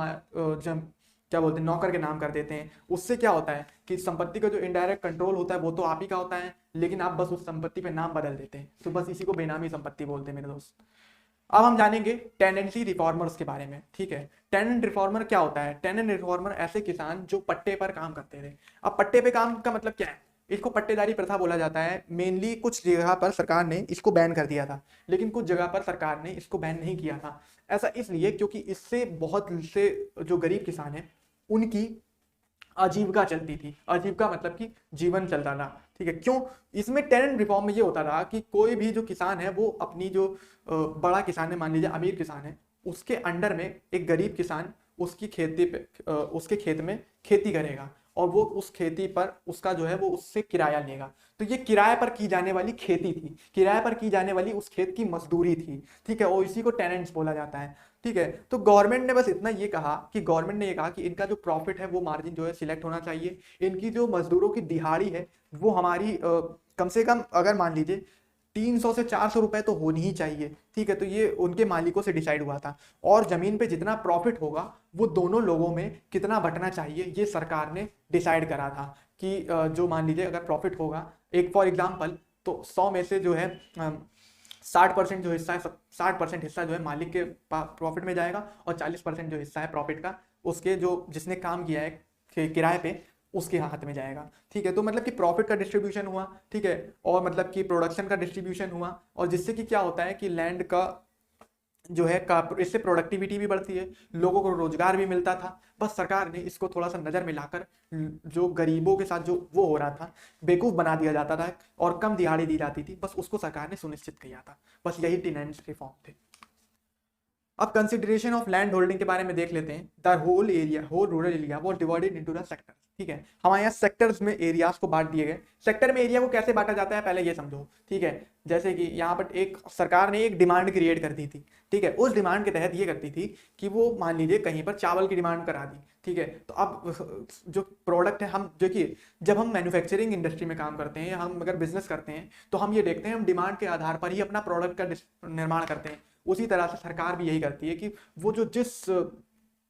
क्या बोलते हैं, नौकर के नाम कर देते हैं। उससे क्या होता है कि संपत्ति का जो इनडायरेक्ट कंट्रोल होता है वो तो आप ही का होता है, लेकिन आप बस उस संपत्ति पे नाम बदल देते हैं। तो बस इसी को बेनामी संपत्ति बोलते हैं मेरे दोस्त। अब हम जानेंगे टेनेंसी रिफॉर्मर्स के बारे में। ठीक है, टेनेंट रिफॉर्मर क्या होता है। टेनेंट रिफॉर्मर ऐसे किसान जो पट्टे पर काम करते थे। अब पट्टे पे काम का मतलब क्या है, इसको पट्टेदारी प्रथा बोला जाता है। मेनली कुछ जगह पर सरकार ने इसको बैन कर दिया था, लेकिन कुछ जगह पर सरकार ने इसको बैन नहीं किया था। ऐसा इसलिए क्योंकि इससे बहुत से जो गरीब किसान हैं उनकी आजीविका चलती थी। आजीविका मतलब कि जीवन चलता था। ठीक है, क्यों, इसमें टेनेंट रिफॉर्म में ये होता था कि कोई भी जो किसान है वो अपनी जो बड़ा किसान है, मान लीजिए अमीर किसान है, उसके अंडर में एक गरीब किसान उसकी खेती पे उसके खेत में खेती करेगा और वो उस खेती पर उसका जो है वो उससे किराया लेगा। तो ये किराए पर की जाने वाली खेती थी, किराए पर की जाने वाली उस खेत की मजदूरी थी। ठीक है, और इसी को टेनेंट्स बोला जाता है। ठीक है, तो गवर्नमेंट ने बस इतना ये कहा कि गवर्नमेंट ने ये कहा कि इनका जो प्रॉफिट है वो मार्जिन जो है सिलेक्ट होना चाहिए। इनकी जो मजदूरों की दिहाड़ी है वो हमारी कम से कम अगर मान लीजिए 300 से 400 रुपए तो होनी ही चाहिए। ठीक है, तो ये उनके मालिकों से डिसाइड हुआ था। और जमीन पे जितना प्रॉफिट होगा वो दोनों लोगों में कितना बंटना चाहिए ये सरकार ने डिसाइड करा था कि जो मान लीजिए अगर प्रॉफिट होगा, एक फॉर एग्जाम्पल, तो 100 में से जो है 60% जो हिस्सा है, 60% हिस्सा जो है मालिक के प्रॉफिट में जाएगा और 40% जो हिस्सा है प्रॉफिट का उसके जो जिसने काम किया है किराए पे उसके हाथ में जाएगा। ठीक है, तो मतलब कि प्रॉफिट का डिस्ट्रीब्यूशन हुआ। ठीक है, और मतलब कि प्रोडक्शन का डिस्ट्रीब्यूशन हुआ, और जिससे कि क्या होता है कि लैंड का जो है का इससे प्रोडक्टिविटी भी बढ़ती है, लोगों को रोजगार भी मिलता था। बस सरकार ने इसको थोड़ा सा नजर में लाकर जो गरीबों के साथ जो वो हो रहा था, बेवकूफ बना दिया जाता था और कम दिहाड़ी दी जाती थी, बस उसको सरकार ने सुनिश्चित किया था। बस यही टेनेंट्स रिफॉर्म थे। अब कंसिडरेशन ऑफ लैंड होल्डिंग के बारे में देख लेते हैं। The whole area, whole rural area वो डिवाइडेड इनटू द सेक्टर। ठीक है, हमारे यहाँ सेक्टर्स में एरियाज को बांट दिए गए। सेक्टर में एरिया को कैसे बांटा जाता है पहले ये समझो। ठीक है, जैसे कि यहाँ पर एक सरकार ने एक डिमांड क्रिएट कर दी थी। ठीक है, उस डिमांड के तहत ये करती थी कि वो मान लीजिए कहीं पर चावल की डिमांड करा दी। ठीक है, तो अब जो प्रोडक्ट है, हम देखिए जब हम मैन्युफैक्चरिंग इंडस्ट्री में काम करते हैं या हम अगर बिजनेस करते हैं तो हम ये देखते हैं हम डिमांड के आधार पर ही अपना प्रोडक्ट का निर्माण करते हैं। उसी तरह से सरकार भी यही करती है कि वो जो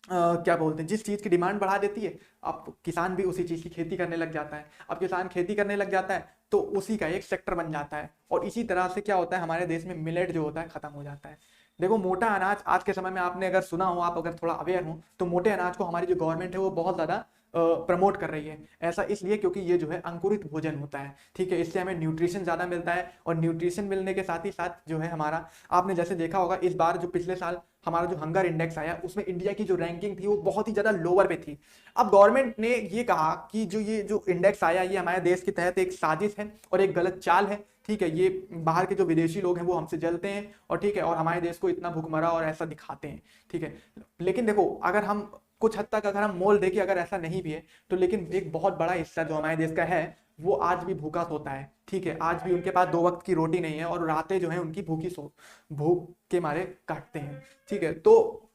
क्या बोलते हैं जिस चीज की डिमांड बढ़ा देती है, अब किसान भी उसी चीज की खेती करने लग जाता है। अब किसान खेती करने लग जाता है तो उसी का एक सेक्टर बन जाता है, और इसी तरह से क्या होता है हमारे देश में मिलेट जो होता है खत्म हो जाता है। देखो मोटा अनाज आज के समय में आपने अगर सुना हो, आप अगर थोड़ा अवेयर हो, तो मोटे अनाज को हमारी जो गवर्नमेंट है वो बहुत ज्यादा प्रमोट कर रही है। ऐसा इसलिए क्योंकि ये जो है अंकुरित भोजन होता है। ठीक है, इससे हमें न्यूट्रिशन ज्यादा मिलता है, और न्यूट्रिशन मिलने के साथ ही साथ जो है हमारा, आपने जैसे देखा होगा इस बार जो पिछले साल हमारा जो हंगर इंडेक्स आया उसमें इंडिया की जो रैंकिंग थी वो बहुत ही ज्यादा लोअर पे थी। अब गवर्नमेंट ने ये कहा कि ये जो इंडेक्स आया ये हमारे देश के तहत एक साजिश है और एक गलत चाल है। ठीक है, ये बाहर के जो विदेशी लोग हैं वो हमसे जलते हैं, और ठीक है, और हमारे देश को इतना भुखमरा और ऐसा दिखाते हैं। ठीक है, लेकिन देखो अगर हम कुछ हद तक अगर हम मोल देखें, अगर ऐसा नहीं भी है तो, लेकिन एक बहुत बड़ा हिस्सा जो हमारे देश का है वो आज भी भूखा सोता है। ठीक है, आज भी उनके पास 2 वक्त की रोटी नहीं है और रातें जो है उनकी भूख के मारे काटते हैं। ठीक है, तो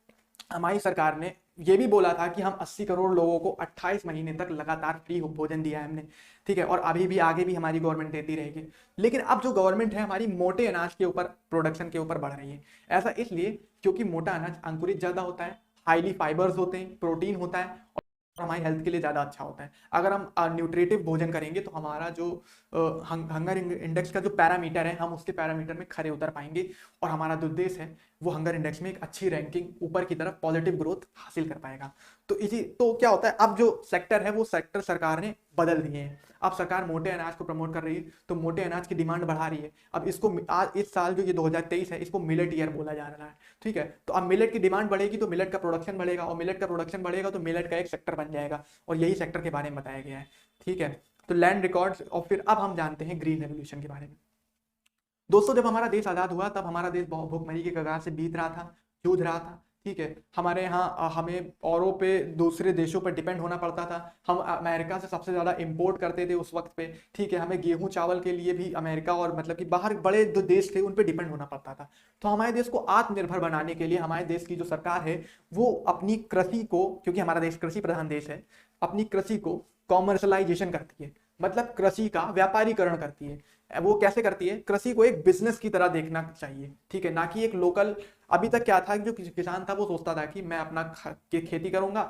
हमारी सरकार ने ये भी बोला था कि हम 80 करोड़ लोगों को 28 महीने तक लगातार फ्री भोजन दिया है हमने। ठीक है, और अभी भी आगे भी हमारी गवर्नमेंट देती रहेगी। लेकिन अब जो गवर्नमेंट है हमारी मोटे अनाज के ऊपर, प्रोडक्शन के ऊपर बढ़ रही है। ऐसा इसलिए क्योंकि मोटा अनाज अंकुरित ज्यादा होता है, हाईली फाइबर्स होते हैं, प्रोटीन होता है, हमारी हेल्थ के लिए ज़्यादा अच्छा होता है। अगर हम न्यूट्रिटिव भोजन करेंगे तो हमारा जो हंगर इंडेक्स का जो पैरामीटर है, हम उसके पैरामीटर में खरे उतर पाएंगे और हमारा जो देश है वो हंगर इंडेक्स में एक अच्छी रैंकिंग ऊपर की तरफ पॉजिटिव ग्रोथ हासिल कर पाएगा। तो इसी तो क्या होता है, अब जो सेक्टर है वो सेक्टर सरकार ने बदल दिए हैं। अब सरकार मोटे अनाज को प्रमोट कर रही है, तो मोटे अनाज की डिमांड बढ़ा रही है। अब इसको आज इस साल जो ये 2023 है, इसको मिलेट ईयर बोला जा रहा है। ठीक है, तो अब मिलेट की डिमांड बढ़ेगी तो मिलेट का प्रोडक्शन बढ़ेगा, और मिलेट का प्रोडक्शन बढ़ेगा तो मिलेट का एक सेक्टर बन जाएगा, और यही सेक्टर के बारे में बताया गया है। ठीक है, तो लैंड रिकॉर्ड्स, और फिर अब हम जानते हैं ग्रीन रेवोल्यूशन के बारे में। दोस्तों, जब हमारा देश आज़ाद हुआ तब हमारा देश बहुत भूखमरी के कगार से बीत रहा था, जूझ रहा था। ठीक है, हमारे यहाँ हमें औरों पे, दूसरे देशों पर डिपेंड होना पड़ता था। हम अमेरिका से सबसे ज़्यादा इंपोर्ट करते थे उस वक्त पे। ठीक है, हमें गेहूं चावल के लिए भी अमेरिका और मतलब कि बाहर बड़े जो देश थे उन पे डिपेंड होना पड़ता था। तो हमारे देश को आत्मनिर्भर बनाने के लिए हमारे देश की जो सरकार है वो अपनी कृषि को, क्योंकि हमारा देश कृषि प्रधान देश है, अपनी कृषि को कॉमर्शलाइजेशन करती है, मतलब कृषि का व्यापारीकरण करती है। वो कैसे करती है, कृषि को एक बिजनेस की तरह देखना चाहिए। ठीक है, ना कि एक लोकल। अभी तक क्या था, जो किसान था वो सोचता था कि मैं अपना खेती करूंगा,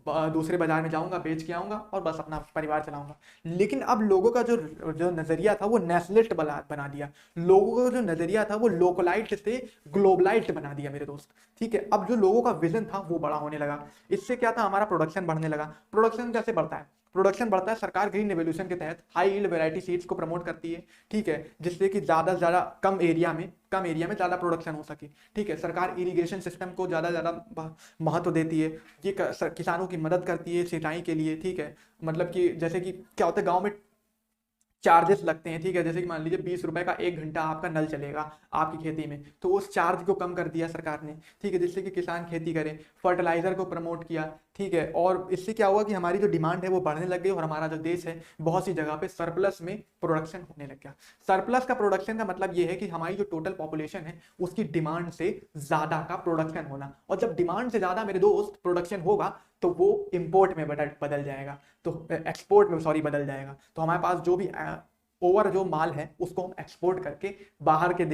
दूसरे बाजार में जाऊंगा, बेच के आऊंगा और बस अपना परिवार चलाऊंगा। लेकिन अब लोगों का जो जो नजरिया था वो नेशनलिस्ट बना दिया। लोगों का जो नजरिया था वो लोकलाइट से ग्लोबलाइट बना दिया मेरे दोस्त। ठीक है, अब जो लोगों का विजन था वो बड़ा होने लगा। इससे क्या था, हमारा प्रोडक्शन बढ़ने लगा। प्रोडक्शन कैसे बढ़ता है, प्रोडक्शन बढ़ता है, सरकार ग्रीन रेवोल्यूशन के तहत हाई यील्ड वैरायटी सीड्स को प्रमोट करती है। ठीक है, जिससे कि ज्यादा से ज्यादा कम एरिया में ज्यादा प्रोडक्शन हो सके। ठीक है, सरकार इरिगेशन सिस्टम को ज्यादा महत्व देती है। ये किसानों की मदद करती है सिंचाई के लिए। ठीक है, मतलब कि जैसे कि क्या होता है, गांव में चार्जेस लगते हैं। ठीक है, जैसे कि मान लीजिए 20 रुपए का 1 घंटा आपका नल चलेगा आपकी खेती में, तो उस चार्ज को कम कर दिया सरकार ने। ठीक है, जिससे कि किसान खेती करें। फर्टिलाइजर को प्रमोट किया। ठीक है, और इससे क्या हुआ कि हमारी जो डिमांड है वो बढ़ने लग गई, और हमारा जो देश है बहुत सी जगह पे सरप्लस में प्रोडक्शन होने लग गया। सरप्लस का प्रोडक्शन का मतलब ये है कि हमारी जो टोटल पॉपुलेशन है उसकी डिमांड से ज्यादा का प्रोडक्शन होना, और जब डिमांड से ज्यादा मेरे दोस्त प्रोडक्शन होगा तो वो इंपोर्ट में बदल जाएगा, तो एक्सपोर्ट में सॉरी बदल जाएगा। तो हमारे पास जो भी ओवर जो माल है उसको हम एक्सपोर्ट करके बाहर से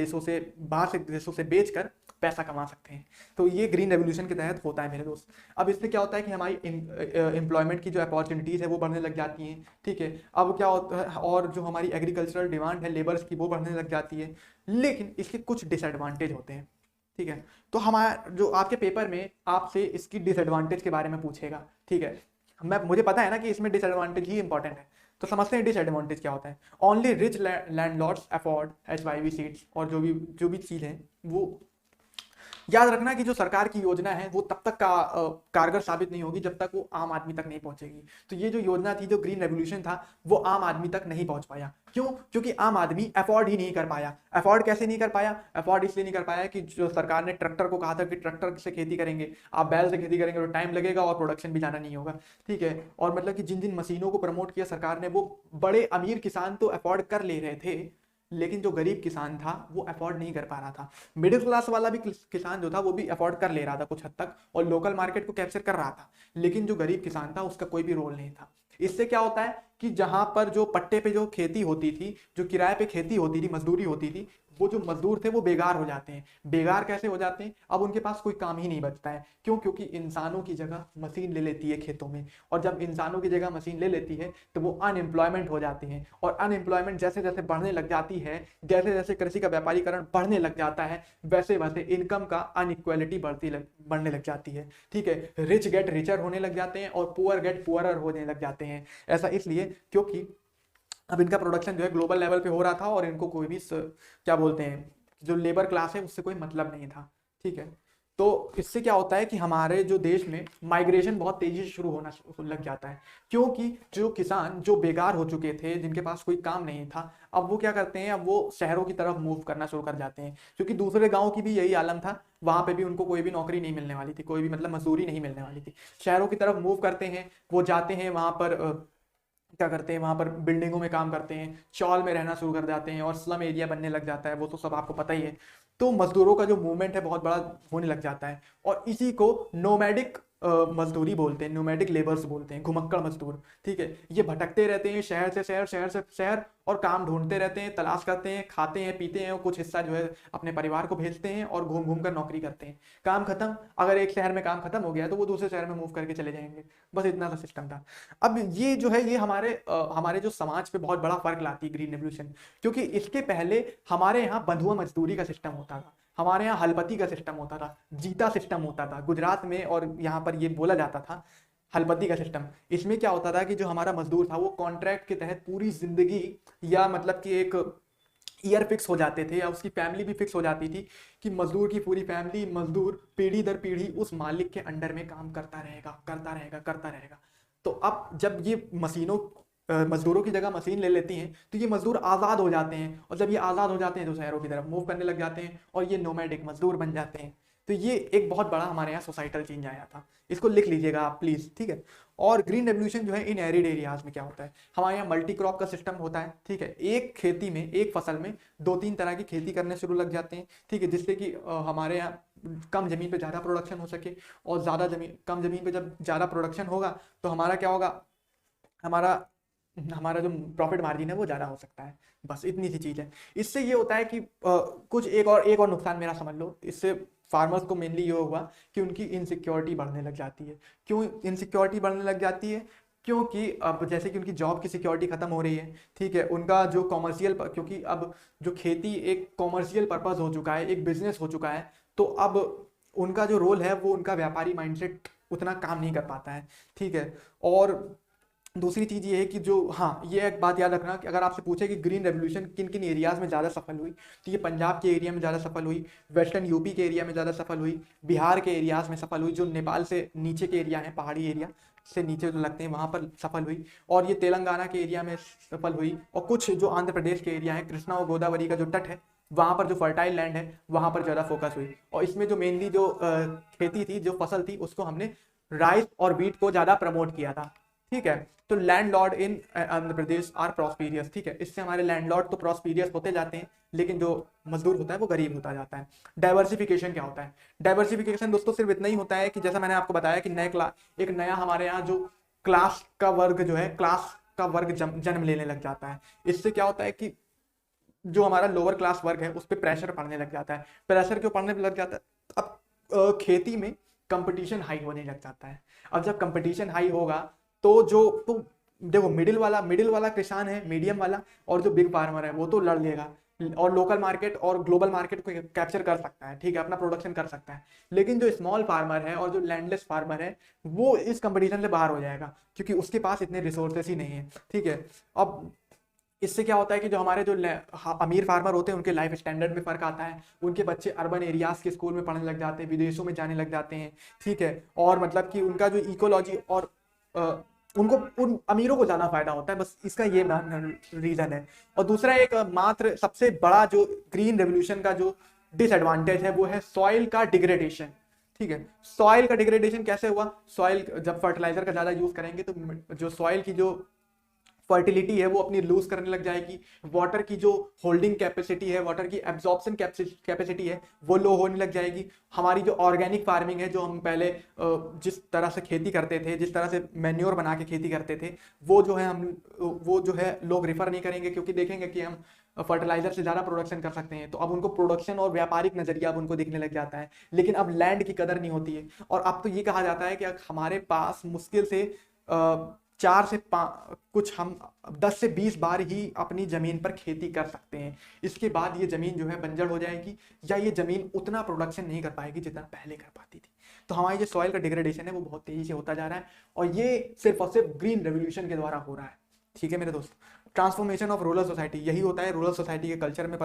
देशों से बेचकर पैसा कमा सकते हैं। तो ये ग्रीन रेवोल्यूशन के तहत होता है मेरे दोस्त। अब इससे क्या होता है कि हमारी एम्प्लॉयमेंट की जो अपॉर्चुनिटीज है वो बढ़ने लग जाती हैं। ठीक है, अब क्या होता है, और जो हमारी एग्रीकल्चरल डिमांड है लेबर्स की वो बढ़ने लग जाती है। लेकिन इसके कुछ डिसएडवांटेज होते हैं। ठीक है, तो हमारा जो आपके पेपर में आपसे इसकी डिसएडवांटेज के बारे में पूछेगा। ठीक है, मुझे पता है ना कि इसमें डिसएडवांटेज ही इंपॉर्टेंट है, तो समझते हैं डिसएडवांटेज क्या होता है। Only rich landlords afford HYV seats, और जो भी चीज है वो याद रखना कि जो सरकार की योजना है वो तब तक कारगर साबित नहीं होगी जब तक वो आम आदमी तक नहीं पहुंचेगी। तो ये जो योजना थी, जो ग्रीन रेवोल्यूशन था, वो आम आदमी तक नहीं पहुंच पाया। क्यों? क्योंकि आम आदमी अफोर्ड ही नहीं कर पाया। अफोर्ड कैसे नहीं कर पाया? अफोर्ड इसलिए नहीं कर पाया कि जो सरकार ने ट्रैक्टर को कहा था कि ट्रैक्टर से खेती करेंगे, आप बैल से खेती करेंगे तो टाइम लगेगा और प्रोडक्शन भी ज्यादा नहीं होगा। ठीक है, और मतलब कि जिन जिन मशीनों को प्रमोट किया सरकार ने, वो बड़े अमीर किसान तो अफोर्ड कर ले रहे थे, लेकिन जो गरीब किसान था वो अफोर्ड नहीं कर पा रहा था। मिडिल क्लास वाला भी किसान जो था वो भी अफोर्ड कर ले रहा था कुछ हद तक, और लोकल मार्केट को कैप्चर कर रहा था, लेकिन जो गरीब किसान था उसका कोई भी रोल नहीं था। इससे क्या होता है कि जहां पर जो पट्टे पे जो खेती होती थी, जो किराए पे खेती होती थी, मजदूरी होती थी, वो जो मजदूर थे वो बेकार हो जाते हैं। बेकार कैसे हो जाते हैं? अब उनके पास कोई काम ही नहीं बचता है। क्यों? क्योंकि इंसानों की जगह मशीन ले लेती है खेतों में, और जब इंसानों की जगह मशीन ले लेती है तो वो अनएम्प्लॉयमेंट हो जाते हैं, और अनएम्प्लॉयमेंट जैसे जैसे बढ़ने लग जाती है, जैसे जैसे कृषि का व्यापारीकरण बढ़ने लग जाता है, वैसे वैसे इनकम का अनइक्वालिटी बढ़ने लग जाती है। ठीक है, रिच गेट रिचर होने लग जाते हैं और पुअर गेट पुअरर होने लग जाते हैं। ऐसा इसलिए क्योंकि अब इनका प्रोडक्शन जो है ग्लोबल लेवल पे हो रहा था, और इनको कोई भी क्या बोलते हैं, जो लेबर क्लास है उससे कोई मतलब नहीं था। ठीक है, तो इससे क्या होता है कि हमारे जो देश में माइग्रेशन बहुत तेजी से शुरू होना लग जाता है, क्योंकि जो किसान जो बेकार हो चुके थे, जिनके पास कोई काम नहीं था, अब वो क्या करते हैं, अब वो शहरों की तरफ मूव करना शुरू कर जाते हैं। क्योंकि दूसरे गाँव की भी यही आलम था, वहां पे भी उनको कोई भी नौकरी नहीं मिलने वाली थी, कोई भी मतलब मजदूरी नहीं मिलने वाली थी। शहरों की तरफ मूव करते हैं, वो जाते हैं वहां पर क्या करते हैं, वहां पर बिल्डिंगों में काम करते हैं, चौल में रहना शुरू कर जाते हैं, और स्लम एरिया बनने लग जाता है, वो तो सब आपको पता ही है। तो मजदूरों का जो मूवमेंट है बहुत बड़ा होने लग जाता है, और इसी को नोमैडिक मजदूरी बोलते हैं, नोमैडिक लेबर्स बोलते हैं, घुमक्कड़ मजदूर। ठीक है, ये भटकते रहते हैं शहर से शहर, शहर से शहर, और काम ढूंढते रहते हैं, तलाश करते हैं, खाते हैं, पीते हैं, और कुछ हिस्सा जो है अपने परिवार को भेजते हैं और घूम घूम कर नौकरी करते हैं। काम खत्म, अगर एक शहर में काम खत्म हो गया तो वो दूसरे शहर में मूव करके चले जाएंगे। बस इतना सा सिस्टम था। अब ये जो है ये हमारे जो समाज पे बहुत बड़ा फर्क लाती है ग्रीन रेवोल्यूशन, क्योंकि इसके पहले हमारे यहाँ बंधुआ मजदूरी का सिस्टम होता था, हमारे यहाँ हलपति का सिस्टम होता था, जीता सिस्टम होता था गुजरात में, और यहाँ पर ये बोला जाता था हलपति का सिस्टम। इसमें क्या होता था कि जो हमारा मजदूर था वो कॉन्ट्रैक्ट के तहत पूरी जिंदगी, या मतलब कि एक ईयर फिक्स हो जाते थे, या उसकी फैमिली भी फिक्स हो जाती थी कि मजदूर की पूरी फैमिली, मजदूर पीढ़ी दर पीढ़ी उस मालिक के अंडर में काम करता रहेगा, करता रहेगा, करता रहेगा। तो अब जब ये मजदूरों की जगह मशीन ले लेती हैं तो ये मजदूर आज़ाद हो जाते हैं, और जब ये आज़ाद हो जाते हैं तो शहरों की तरफ मूव करने लग जाते हैं, और ये नोमैडिक मजदूर बन जाते हैं। तो ये एक बहुत बड़ा हमारे यहाँ सोसाइटल चेंज आया था, इसको लिख लीजिएगा आप प्लीज़, ठीक है। और ग्रीन रेवोल्यूशन जो है इन एरिड एरियाज में क्या होता है, हमारे यहाँ मल्टी क्रॉप का सिस्टम होता है, ठीक है। एक खेती में, एक फसल में 2-3 तरह की खेती करने शुरू लग जाते हैं, ठीक है, जिससे कि हमारे यहाँ कम जमीन पे ज़्यादा प्रोडक्शन हो सके, और कम जमीन पे जब ज़्यादा प्रोडक्शन होगा तो हमारा क्या होगा, हमारा हमारा जो प्रॉफिट मार्जिन है वो ज़्यादा हो सकता है। बस इतनी सी चीज़ है। इससे ये होता है कि कुछ एक और नुकसान मेरा समझ लो, इससे फार्मर्स को मेनली ये हुआ कि उनकी इनसिक्योरिटी बढ़ने लग जाती है। क्यों इनसिक्योरिटी बढ़ने लग जाती है? क्योंकि अब जैसे कि उनकी जॉब की सिक्योरिटी खत्म हो रही है, ठीक है, उनका जो क्योंकि अब जो खेती एक कॉमर्शियल पर्पस हो चुका है, एक बिजनेस हो चुका है, तो अब उनका जो रोल है वो उनका व्यापारी माइंडसेट उतना काम नहीं कर पाता है, ठीक है। और दूसरी चीज़ ये है कि जो, हाँ, ये एक बात याद रखना कि अगर आपसे पूछे कि ग्रीन रेवोल्यूशन किन किन एरियाज़ में ज़्यादा सफल हुई, तो ये पंजाब के एरिया में ज़्यादा सफल हुई, वेस्टर्न यूपी के एरिया में ज़्यादा सफल हुई, बिहार के एरियाज़ में सफल हुई, जो नेपाल से नीचे के एरिया हैं, पहाड़ी एरिया से नीचे जो लगते हैं वहाँ पर सफल हुई, और ये तेलंगाना के एरिया में सफल हुई, और कुछ जो आंध्र प्रदेश के एरिया हैं, कृष्णा और गोदावरी का जो तट है वहाँ पर जो फर्टाइल लैंड है वहाँ पर ज़्यादा फोकस हुई। और इसमें जो मेनली जो खेती थी, जो फसल थी, उसको हमने राइस और व्हीट को ज़्यादा प्रमोट किया था, ठीक है। तो landlord in Andhra Pradesh are prosperous, ठीक है। इससे हमारे लैंडलॉर्ड तो प्रॉस्पीरियस होते जाते हैं, लेकिन जो मजदूर होता है वो गरीब होता जाता है। डाइवर्सिफिकेशन क्या होता है? डाइवर्सिफिकेशन दोस्तों सिर्फ इतना ही होता है कि जैसा मैंने आपको बताया कि एक नया हमारे यहाँ जो क्लास का वर्ग जो है, क्लास का वर्ग जन्म लेने लग जाता है। इससे क्या होता है कि जो हमारा लोअर क्लास वर्ग है उस पर प्रेशर पड़ने लग जाता है। प्रेशर क्यों पड़ने लग जाता है? अब खेती में कंपटीशन हाई होने लग जाता है। अब जब कंपटीशन हाई होगा तो देखो, मिडिल वाला किसान है, मीडियम वाला, और जो बिग फार्मर है वो तो लड़ लेगा और लोकल मार्केट और ग्लोबल मार्केट को कैप्चर कर सकता है, ठीक है, अपना प्रोडक्शन कर सकता है। लेकिन जो स्मॉल फार्मर है और जो लैंडलेस फार्मर है वो इस कंपटीशन से बाहर हो जाएगा, क्योंकि उसके पास इतने रिसोर्सेस ही नहीं है, ठीक है। अब इससे क्या होता है कि जो हमारे जो अमीर फार्मर होते हैं उनके लाइफ स्टैंडर्ड में फर्क आता है, उनके बच्चे अर्बन एरियाज के स्कूल में पढ़ने लग जाते हैं, विदेशों में जाने लग जाते हैं, ठीक है। और मतलब कि उनका जो इकोलॉजी और उनको उन अमीरों को ज़्यादा फायदा होता है, बस इसका ये रीज़न है। और दूसरा एक मात्र सबसे बड़ा जो ग्रीन रेवोल्यूशन का जो डिसएडवांटेज है वो है सॉइल का डिग्रेडेशन, ठीक है। सॉइल का डिग्रेडेशन कैसे हुआ? सॉइल जब फर्टिलाइजर का ज़्यादा यूज़ करेंगे तो जो सॉइल की जो फर्टिलिटी है वो अपनी लूज करने लग जाएगी, वाटर की जो होल्डिंग कैपेसिटी है, वाटर की एब्जॉर्प्शन कैपेसिटी है वो लो होने लग जाएगी। हमारी जो ऑर्गेनिक फार्मिंग है, जो हम पहले जिस तरह से खेती करते थे, जिस तरह से मैन्योर बना के खेती करते थे, वो जो है लोग रिफर नहीं करेंगे, क्योंकि देखेंगे कि हम फर्टिलाइजर से ज़्यादा प्रोडक्शन कर सकते हैं, तो अब उनको प्रोडक्शन और व्यापारिक नजरिया अब उनको दिखने लग जाता है। लेकिन अब लैंड की कदर नहीं होती है, और अब तो ये कहा जाता है कि हमारे पास मुश्किल से 10 से 20 बार ही अपनी जमीन पर खेती कर सकते हैं। इसके बाद ये जमीन जो है बंजर हो जाएगी, या ये जमीन उतना प्रोडक्शन नहीं कर पाएगी जितना पहले कर पाती थी। तो हमारी जो सॉइल का डिग्रेडेशन है वो बहुत तेजी से होता जा रहा है, और ये सिर्फ और सिर्फ ग्रीन रेवोल्यूशन के द्वारा हो रहा है, ठीक है मेरे दोस्त। ट्रांसफॉर्मेशन ऑफ रूरल सोसाइटी, यही होता है, रूरल सोसाइटी के कल्चर में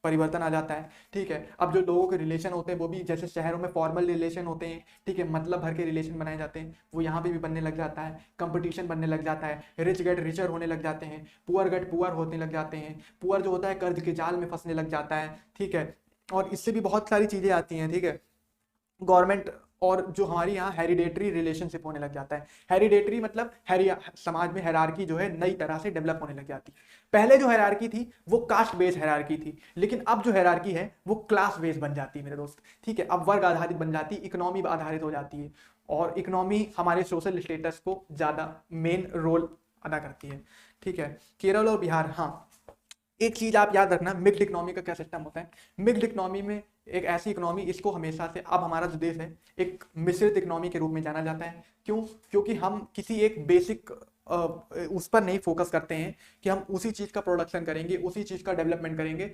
परिवर्तन आ जाता है, ठीक है। अब जो लोगों के रिलेशन होते हैं वो भी जैसे शहरों में फॉर्मल रिलेशन होते हैं, ठीक है, मतलब भर के रिलेशन बनाए जाते हैं, वो यहाँ पे भी बनने लग जाता है। कंपटीशन बनने लग जाता है, रिच गेट रिचर होने लग जाते हैं, पुअर गेट पुअर होने लग जाते हैं। पुअर जो होता है कर्ज के जाल में फंसने लग जाता है, ठीक है। और इससे भी बहुत सारी चीज़ें आती हैं, ठीक है। गवर्नमेंट और जो हमारी यहाँ हेरिडेटरी रिलेशनशिप होने लग जाता है। हेरिडेटरी मतलब समाज में हायरार्की जो है नई तरह से डेवलप होने लग जाती है। पहले जो हायरार्की थी वो कास्ट बेस्ड हायरार्की थी, लेकिन अब जो हायरार्की है वो क्लास बेस्ड बन जाती है मेरे दोस्त, ठीक है। अब वर्ग आधारित बन जाती है, इकोनॉमी आधारित हो जाती है। और इकोनॉमी हमारे सोशल स्टेटस को ज़्यादा मेन रोल अदा करती है। ठीक है, केरल और बिहार, हाँ एक चीज आप याद रखना, मिक्स्ड इकोनॉमी का क्या सिस्टम होता है। मिक्स्ड इकोनॉमी में एक ऐसी इकोनॉमी, इसको हमेशा से, अब हमारा जो देश है एक मिश्रित इकोनॉमी के रूप में जाना जाता है। क्यों? क्योंकि हम किसी एक बेसिक उस पर नहीं फोकस करते हैं कि हम उसी चीज का प्रोडक्शन करेंगे, उसी चीज का डेवलपमेंट करेंगे।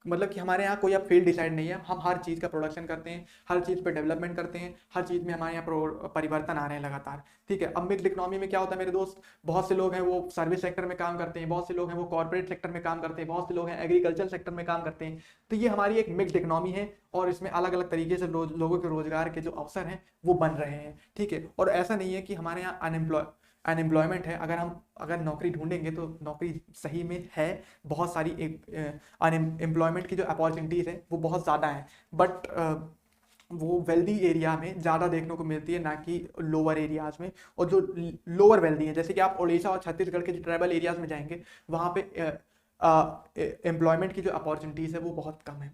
मतलब कि हमारे यहाँ कोई अब फील्ड डिसाइड नहीं है, हम हर चीज़ का प्रोडक्शन करते हैं, हर चीज़ पे डेवलपमेंट करते हैं, हर चीज़ में हमारे यहाँ परिवर्तन आ रहे हैं लगातार। ठीक है, अब मिक्स्ड इकोनॉमी में क्या होता है मेरे दोस्त, बहुत से लोग हैं वो सर्विस सेक्टर में काम करते हैं, बहुत से लोग हैं वो कॉर्पोरेट सेक्टर में काम करते हैं, बहुत से लोग हैं एग्रीकल्चर सेक्टर में काम करते हैं। तो ये हमारी एक मिक्स्ड इकोनॉमी है और इसमें अलग अलग तरीके से लोगों के रोजगार के जो अवसर हैं वो बन रहे हैं। ठीक है, और ऐसा नहीं है कि हमारे यहाँ अनएम्प्लॉयमेंट है। अगर नौकरी ढूंढेंगे तो नौकरी सही में है, बहुत सारी अनएम्प्लॉयमेंट की जो अपॉर्चुनिटीज़ है वो बहुत ज़्यादा है, बट वो वेल्दी एरिया में ज़्यादा देखने को मिलती है, ना कि लोअर एरियाज़ में। और जो लोअर वेल्दी है, जैसे कि आप उड़ीसा और छत्तीसगढ़ के जो ट्राइबल एरियाज़ में जाएंगे, वहाँ पे एम्प्लॉयमेंट की जो अपॉर्चुनिटीज़ है वो बहुत कम है।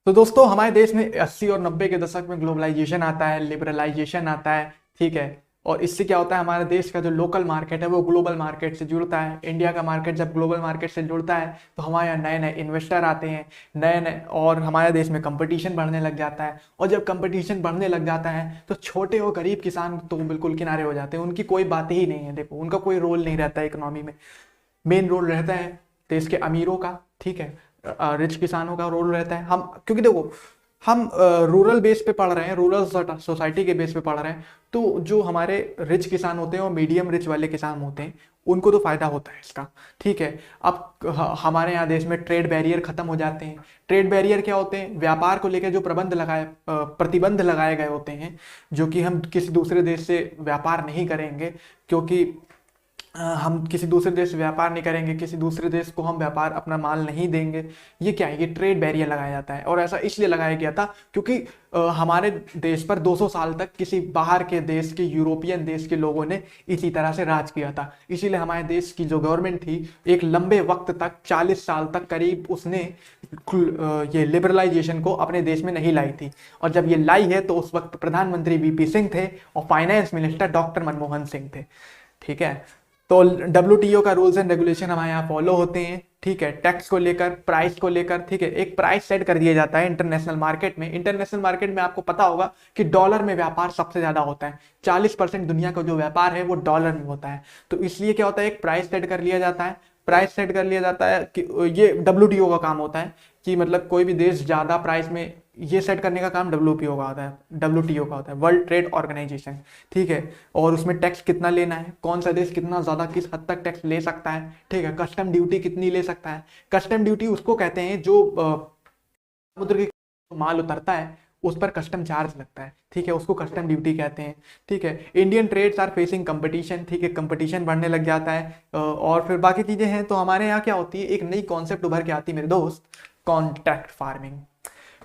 तो दोस्तों हमारे देश में 80 और 90 के दशक में ग्लोबलाइजेशन आता है, लिबरलाइजेशन आता है। ठीक है, और इससे क्या होता है, हमारे देश का जो लोकल मार्केट है वो ग्लोबल मार्केट से जुड़ता है। इंडिया का मार्केट जब ग्लोबल मार्केट से जुड़ता है तो हमारे यहाँ नए नए इन्वेस्टर आते हैं, नए नए, और हमारे देश में कंपटीशन बढ़ने लग जाता है। और जब कंपटीशन बढ़ने लग जाता है तो छोटे और गरीब किसान तो बिल्कुल किनारे हो जाते हैं, उनकी कोई बात ही नहीं है। देखो, उनका कोई रोल नहीं रहता है इकोनॉमी में, मेन रोल रहता है देश के अमीरों का। ठीक है, रिच किसानों का रोल रहता है। हम, क्योंकि देखो हम रूरल बेस पे पढ़ रहे हैं, रूरल सोसाइटी के बेस पे पढ़ रहे हैं, तो जो हमारे रिच किसान होते हैं और मीडियम रिच वाले किसान होते हैं उनको तो फायदा होता है इसका। ठीक है, अब हमारे यहाँ देश में ट्रेड बैरियर खत्म हो जाते हैं। ट्रेड बैरियर क्या होते हैं? व्यापार को लेकर जो प्रतिबंध लगाए गए होते हैं, जो कि हम किसी दूसरे देश से व्यापार नहीं करेंगे, क्योंकि हम किसी दूसरे देश से व्यापार नहीं करेंगे, किसी दूसरे देश को हम व्यापार अपना माल नहीं देंगे। ये क्या है? ये ट्रेड बैरियर लगाया जाता है। और ऐसा इसलिए लगाया गया था क्योंकि हमारे देश पर 200 साल तक किसी बाहर के देश के, यूरोपियन देश के लोगों ने इसी तरह से राज किया था। इसीलिए हमारे देश की जो गवर्नमेंट थी एक लंबे वक्त तक, 40 साल तक करीब, उसने ये लिबरलाइजेशन को अपने देश में नहीं लाई थी। और जब ये लाई है तो उस वक्त प्रधानमंत्री वीपी सिंह थे और finance minister doctor Manmohan Singh थे। ठीक है, तो WTO का रूल्स एंड रेगुलेशन हमारे यहाँ फॉलो होते हैं। ठीक है, टैक्स को लेकर, प्राइस को लेकर, ठीक है, एक प्राइस सेट कर दिया जाता है इंटरनेशनल मार्केट में। इंटरनेशनल मार्केट में आपको पता होगा कि डॉलर में व्यापार सबसे ज्यादा होता है। 40% दुनिया का जो व्यापार है वो डॉलर में होता है। तो इसलिए क्या होता है, एक प्राइस सेट कर लिया जाता है। प्राइस सेट कर लिया जाता है कि ये WTO का काम होता है कि मतलब कोई भी देश ज्यादा प्राइस में, ये सेट करने का काम WTO का होता है, WTO का होता है, वर्ल्ड ट्रेड ऑर्गेनाइजेशन। ठीक है, और उसमें टैक्स कितना लेना है, कौन सा देश कितना ज्यादा, किस हद तक टैक्स ले सकता है। ठीक है, कस्टम ड्यूटी कितनी ले सकता है। कस्टम ड्यूटी उसको कहते हैं जो समुद्र के माल उतरता है उस पर कस्टम चार्ज लगता है। ठीक है, उसको कस्टम ड्यूटी कहते हैं। ठीक है, Indian trades are facing competition. ठीक है, कंपटीशन बढ़ने लग जाता है और फिर बाकी चीजें हैं। तो हमारे यहाँ क्या होती है, एक नई कॉन्सेप्ट उभर के आती है मेरे दोस्त, कॉन्ट्रैक्ट फार्मिंग।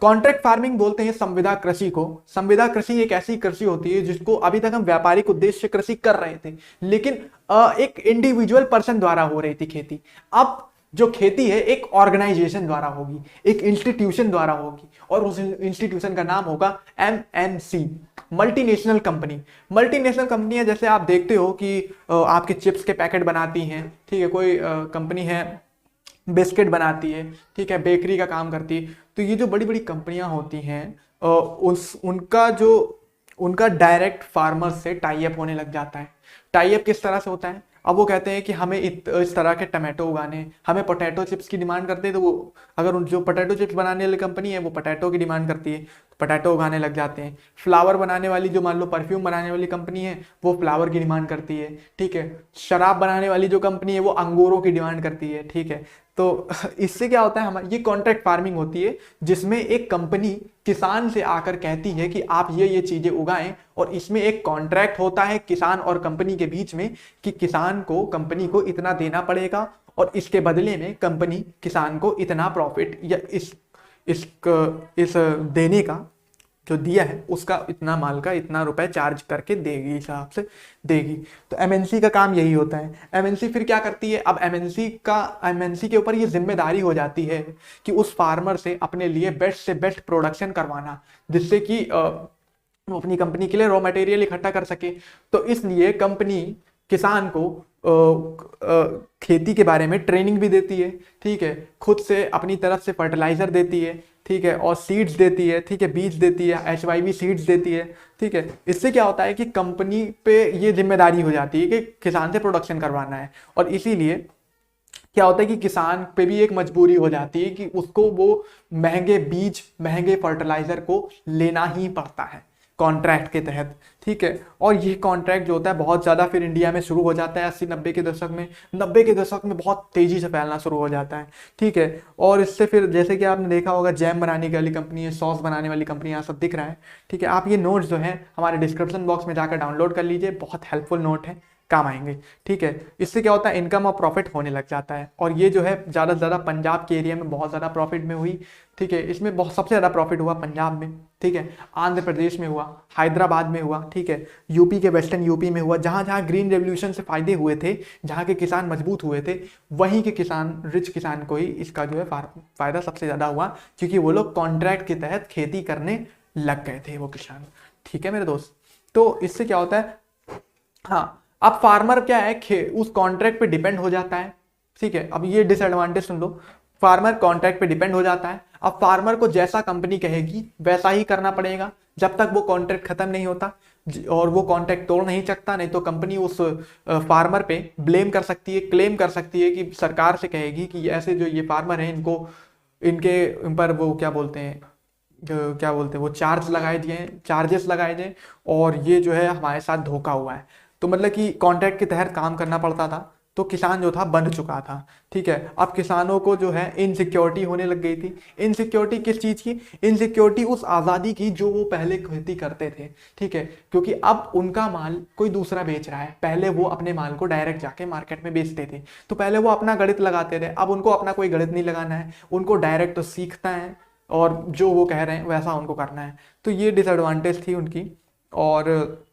कॉन्ट्रैक्ट फार्मिंग बोलते हैं संविदा कृषि को। संविदा कृषि एक ऐसी कृषि होती है जिसको अभी तक हम व्यापारिक उद्देश्य से कृषि कर रहे थे, लेकिन एक इंडिविजुअल पर्सन द्वारा हो रही थी खेती। अब जो खेती है एक ऑर्गेनाइजेशन द्वारा होगी, एक इंस्टीट्यूशन द्वारा होगी, और उस इंस्टीट्यूशन का नाम होगा MNC, मल्टीनेशनल कंपनी। मल्टीनेशनल कंपनियां जैसे आप देखते हो कि आपके चिप्स के पैकेट बनाती हैं। ठीक है, कोई कंपनी है बिस्किट बनाती है, ठीक है, बेकरी का काम करती है। तो ये जो बड़ी बड़ी कंपनियां होती हैं उनका डायरेक्ट फार्मर से टाई अप होने लग जाता है। टाई अप किस तरह से होता है? अब वो कहते हैं कि हमें इस तरह के टमाटो उगाने, हमें पोटैटो चिप्स की डिमांड करते हैं, तो वो अगर उन जो पोटैटो चिप्स बनाने वाली कंपनी है वो पोटैटो की डिमांड करती है, पोटैटो उगाने लग जाते हैं। फ्लावर बनाने वाली, जो मान लो परफ्यूम बनाने वाली कंपनी है, वो फ्लावर की डिमांड करती है। ठीक है, शराब बनाने वाली जो कंपनी है वो अंगूरों की डिमांड करती है। ठीक है, तो इससे क्या होता है, हमारी ये कॉन्ट्रैक्ट फार्मिंग होती है जिसमें एक कंपनी किसान से आकर कहती है कि आप ये चीजें उगाएं, और इसमें एक कॉन्ट्रैक्ट होता है किसान और कंपनी के बीच में कि किसान को कंपनी को इतना देना पड़ेगा और इसके बदले में कंपनी किसान को इतना प्रॉफिट या इस देने का जो दिया है उसका इतना माल का इतना रुपए चार्ज करके देगी, हिसाब से देगी। तो MNC का काम यही होता है। MNC फिर क्या करती है, अब MNC के ऊपर ये जिम्मेदारी हो जाती है कि उस फार्मर से अपने लिए बेस्ट से बेस्ट प्रोडक्शन करवाना, जिससे कि वो अपनी कंपनी के लिए रॉ मटेरियल इकट्ठा कर सके। तो इसलिए कंपनी किसान को खेती के बारे में ट्रेनिंग भी देती है, ठीक है, खुद से अपनी तरफ से फर्टिलाइजर देती है, ठीक है, और सीड्स देती है, ठीक है, बीज देती है, HYV सीड्स देती है, ठीक है। इससे क्या होता है कि कंपनी पे ये जिम्मेदारी हो जाती है कि किसान से प्रोडक्शन करवाना है, और इसीलिए क्या होता है कि किसान पे भी एक मजबूरी हो जाती है कि उसको वो महंगे बीज, महंगे फर्टिलाइजर को लेना ही पड़ता है कॉन्ट्रैक्ट के तहत, ठीक है। और ये कॉन्ट्रैक्ट जो होता है बहुत ज़्यादा फिर इंडिया में शुरू हो जाता है 80-90 के दशक में, 90 के दशक में बहुत तेज़ी से फैलना शुरू हो जाता है, ठीक है। और इससे फिर जैसे कि आपने देखा होगा जैम बनाने वाली कंपनी है, सॉस बनाने वाली कंपनी, यहाँ सब दिख रहा है, ठीक है। आप ये नोट्स जो है हमारे डिस्क्रिप्शन बॉक्स में जाकर डाउनलोड कर लीजिए, बहुत हेल्पफुल नोट है, काम आएंगे, ठीक है। इससे क्या होता है, इनकम और प्रॉफिट होने लग जाता है। और ये जो है ज़्यादा से ज़्यादा पंजाब के एरिया में बहुत ज़्यादा प्रॉफिट में हुई, ठीक है। इसमें बहुत सबसे ज़्यादा प्रॉफिट हुआ पंजाब में, ठीक है, आंध्र प्रदेश में हुआ, हैदराबाद में हुआ, ठीक है, यूपी के वेस्टर्न यूपी में हुआ, जहाँ जहाँ ग्रीन रेवोल्यूशन से फायदे हुए थे, जहाँ के किसान मजबूत हुए थे, वहीं के किसान, रिच किसान को ही इसका जो है फायदा सबसे ज़्यादा हुआ, क्योंकि वो लोग कॉन्ट्रैक्ट के तहत खेती करने लग गए थे वो किसान, ठीक है मेरे दोस्त। तो इससे क्या होता है, हाँ, अब फार्मर क्या है, उस कॉन्ट्रैक्ट पे डिपेंड हो जाता है, ठीक है। अब ये डिसएडवांटेज सुन लो, फार्मर कॉन्ट्रैक्ट पे डिपेंड हो जाता है। अब फार्मर को जैसा कंपनी कहेगी वैसा ही करना पड़ेगा जब तक वो कॉन्ट्रैक्ट खत्म नहीं होता, और वो कॉन्ट्रैक्ट तोड़ नहीं सकता, नहीं तो कंपनी उस फार्मर पे ब्लेम कर सकती है, क्लेम कर सकती है कि सरकार से कहेगी कि ऐसे जो ये फार्मर हैं इनको, इनके ऊपर वो क्या बोलते हैं, वो चार्जेस लगाए दिए और ये जो है हमारे साथ धोखा हुआ है। तो मतलब कि कॉन्ट्रैक्ट के तहत काम करना पड़ता था, तो किसान जो था बंध चुका था, ठीक है। अब किसानों को जो है इनसिक्योरिटी होने लग गई थी। इनसिक्योरिटी किस चीज़ की? इनसिक्योरिटी उस आज़ादी की जो वो पहले खेती करते थे, ठीक है, क्योंकि अब उनका माल कोई दूसरा बेच रहा है। पहले वो अपने माल को डायरेक्ट जाके मार्केट में बेचते थे, तो पहले वो अपना गणित लगाते थे, अब उनको अपना कोई गणित नहीं लगाना है, उनको डायरेक्ट तो सीखता है और जो वो कह रहे हैं वैसा उनको करना है। तो ये डिसएडवांटेज थी उनकी। और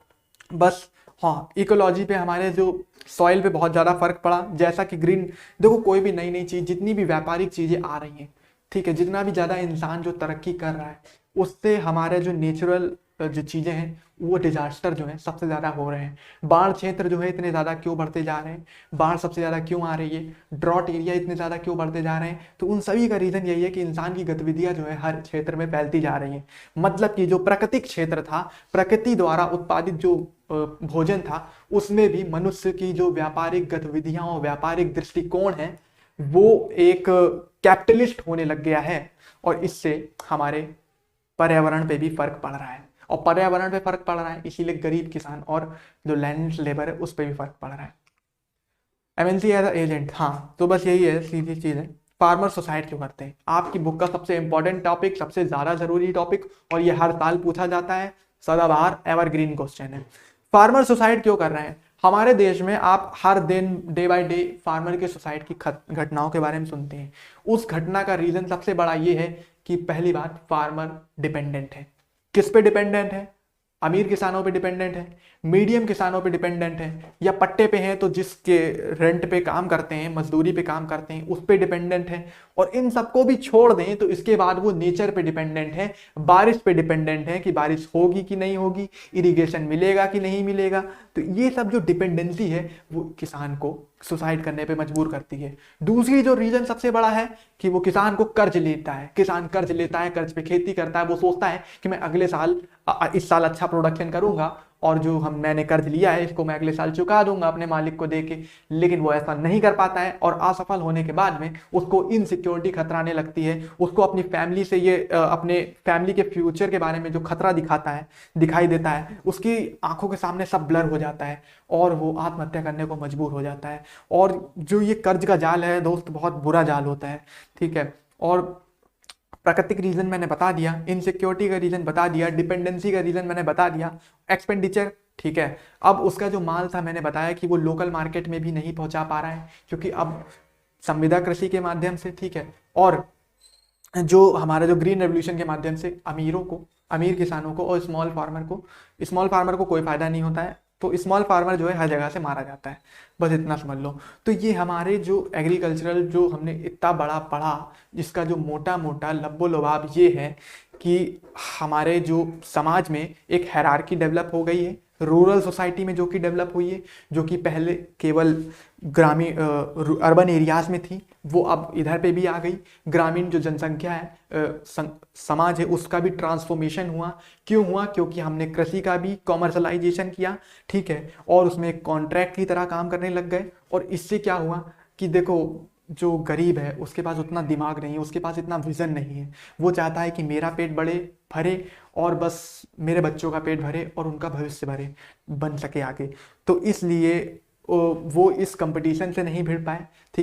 बस हाँ, इकोलॉजी पे, हमारे जो सॉइल पे बहुत ज़्यादा फर्क पड़ा। जैसा कि ग्रीन, देखो कोई भी नई नई चीज़, जितनी भी व्यापारिक चीज़ें आ रही हैं, ठीक है, जितना भी ज़्यादा इंसान जो तरक्की कर रहा है, उससे हमारे जो नेचुरल जो चीज़ें हैं, वो डिजास्टर जो है सबसे ज़्यादा हो रहे हैं। बाढ़ क्षेत्र जो है इतने ज़्यादा क्यों बढ़ते जा रहे हैं, बाढ़ सबसे ज़्यादा क्यों आ रही है, ड्रॉट एरिया इतने ज़्यादा क्यों बढ़ते जा रहे हैं, तो उन सभी का रीज़न यही है कि इंसान की गतिविधियाँ जो है हर क्षेत्र में फैलती जा रही हैं। मतलब कि जो प्राकृतिक क्षेत्र था, प्रकृति द्वारा उत्पादित जो भोजन था, उसमें भी मनुष्य की जो व्यापारिक गतिविधियां और व्यापारिक दृष्टिकोण है, वो एक कैपिटलिस्ट होने लग गया है। और इससे हमारे पर्यावरण पे भी फर्क पड़ रहा है, और पर्यावरण पे फर्क पड़ रहा है, इसीलिए गरीब किसान और जो लैंड लेबर है उस पर भी फर्क पड़ रहा है। MNC एज एजेंट, हाँ, तो बस यही है, सीधी चीज़ है। फार्मर सुसाइड क्यों करते हैं? आपकी बुक का सबसे इंपॉर्टेंट टॉपिक, सबसे ज़्यादा ज़रूरी टॉपिक, और ये हर साल पूछा जाता है, सदाबहार एवरग्रीन क्वेश्चन है। फार्मर सुसाइड क्यों कर रहे हैं? हमारे देश में आप हर दिन, डे बाय डे, फार्मर के सुसाइड की घटनाओं के बारे में सुनते हैं। उस घटना का रीज़न सबसे बड़ा ये है कि पहली बात, फार्मर डिपेंडेंट है। किस पे डिपेंडेंट है? अमीर किसानों पे डिपेंडेंट है, मीडियम किसानों पे डिपेंडेंट है, या पट्टे पे हैं तो जिसके रेंट पे काम करते हैं, मजदूरी पे काम करते हैं, उस पे डिपेंडेंट है। और इन सबको भी छोड़ दें तो इसके बाद वो नेचर पे डिपेंडेंट है, बारिश पे डिपेंडेंट है कि बारिश होगी कि नहीं होगी, इरिगेशन मिलेगा कि नहीं मिलेगा। तो ये सब जो डिपेंडेंसी है वो किसान को सुसाइड करने पे मजबूर करती है। दूसरी जो रीजन सबसे बड़ा है कि वो किसान को कर्ज लेता है। किसान कर्ज लेता है, कर्ज पे खेती करता है, वो सोचता है कि मैं अगले साल, इस साल अच्छा प्रोडक्शन करूंगा और जो मैंने कर्ज लिया है इसको मैं अगले साल चुका दूंगा अपने मालिक को देके। लेकिन वो ऐसा नहीं कर पाता है, और असफल होने के बाद में उसको इनसिक्योरिटी खतराने लगती है। उसको अपनी फैमिली से, ये अपने फैमिली के फ्यूचर के बारे में जो खतरा दिखाई देता है, उसकी आंखों के सामने सब ब्लर हो जाता है और वो आत्महत्या करने को मजबूर हो जाता है। और जो ये कर्ज का जाल है दोस्त, बहुत बुरा जाल होता है, ठीक है। और प्राकृतिक रीजन मैंने बता दिया, इनसिक्योरिटी का रीजन बता दिया, डिपेंडेंसी का रीजन मैंने बता दिया, एक्सपेंडिचर, ठीक है। अब उसका जो माल था मैंने बताया कि वो लोकल मार्केट में भी नहीं पहुंचा पा रहा है, क्योंकि अब संविदा कृषि के माध्यम से, ठीक है, और जो हमारा जो ग्रीन रेवोल्यूशन के माध्यम से अमीर किसानों को और स्मॉल फार्मर को कोई फायदा नहीं होता है। तो स्मॉल फार्मर जो है हर जगह से मारा जाता है, बस इतना समझ लो। तो ये हमारे जो एग्रीकल्चरल, जो हमने इतना बड़ा पढ़ा, जिसका जो मोटा मोटा लब्बो लुभाब ये है कि हमारे जो समाज में एक हायरार्की डेवलप हो गई है, रूरल सोसाइटी में जो कि डेवलप हुई है, जो कि पहले केवल ग्रामीण अर्बन एरियाज में थी, वो अब इधर पे भी आ गई। ग्रामीण जो जनसंख्या है, समाज है, उसका भी ट्रांसफॉर्मेशन हुआ। क्यों हुआ? क्योंकि हमने कृषि का भी कॉमर्शलाइजेशन किया, ठीक है, और उसमें एक कॉन्ट्रैक्ट की तरह काम करने लग गए। और इससे क्या हुआ कि देखो, जो गरीब है उसके पास उतना दिमाग नहीं है, उसके पास इतना विजन नहीं है। वो चाहता है कि मेरा पेट भरे और बस मेरे बच्चों का पेट भरे और उनका भविष्य भरे बन सके आगे। तो इसलिए वो इस कंपटीशन से नहीं भिड़ पाए, ठीक।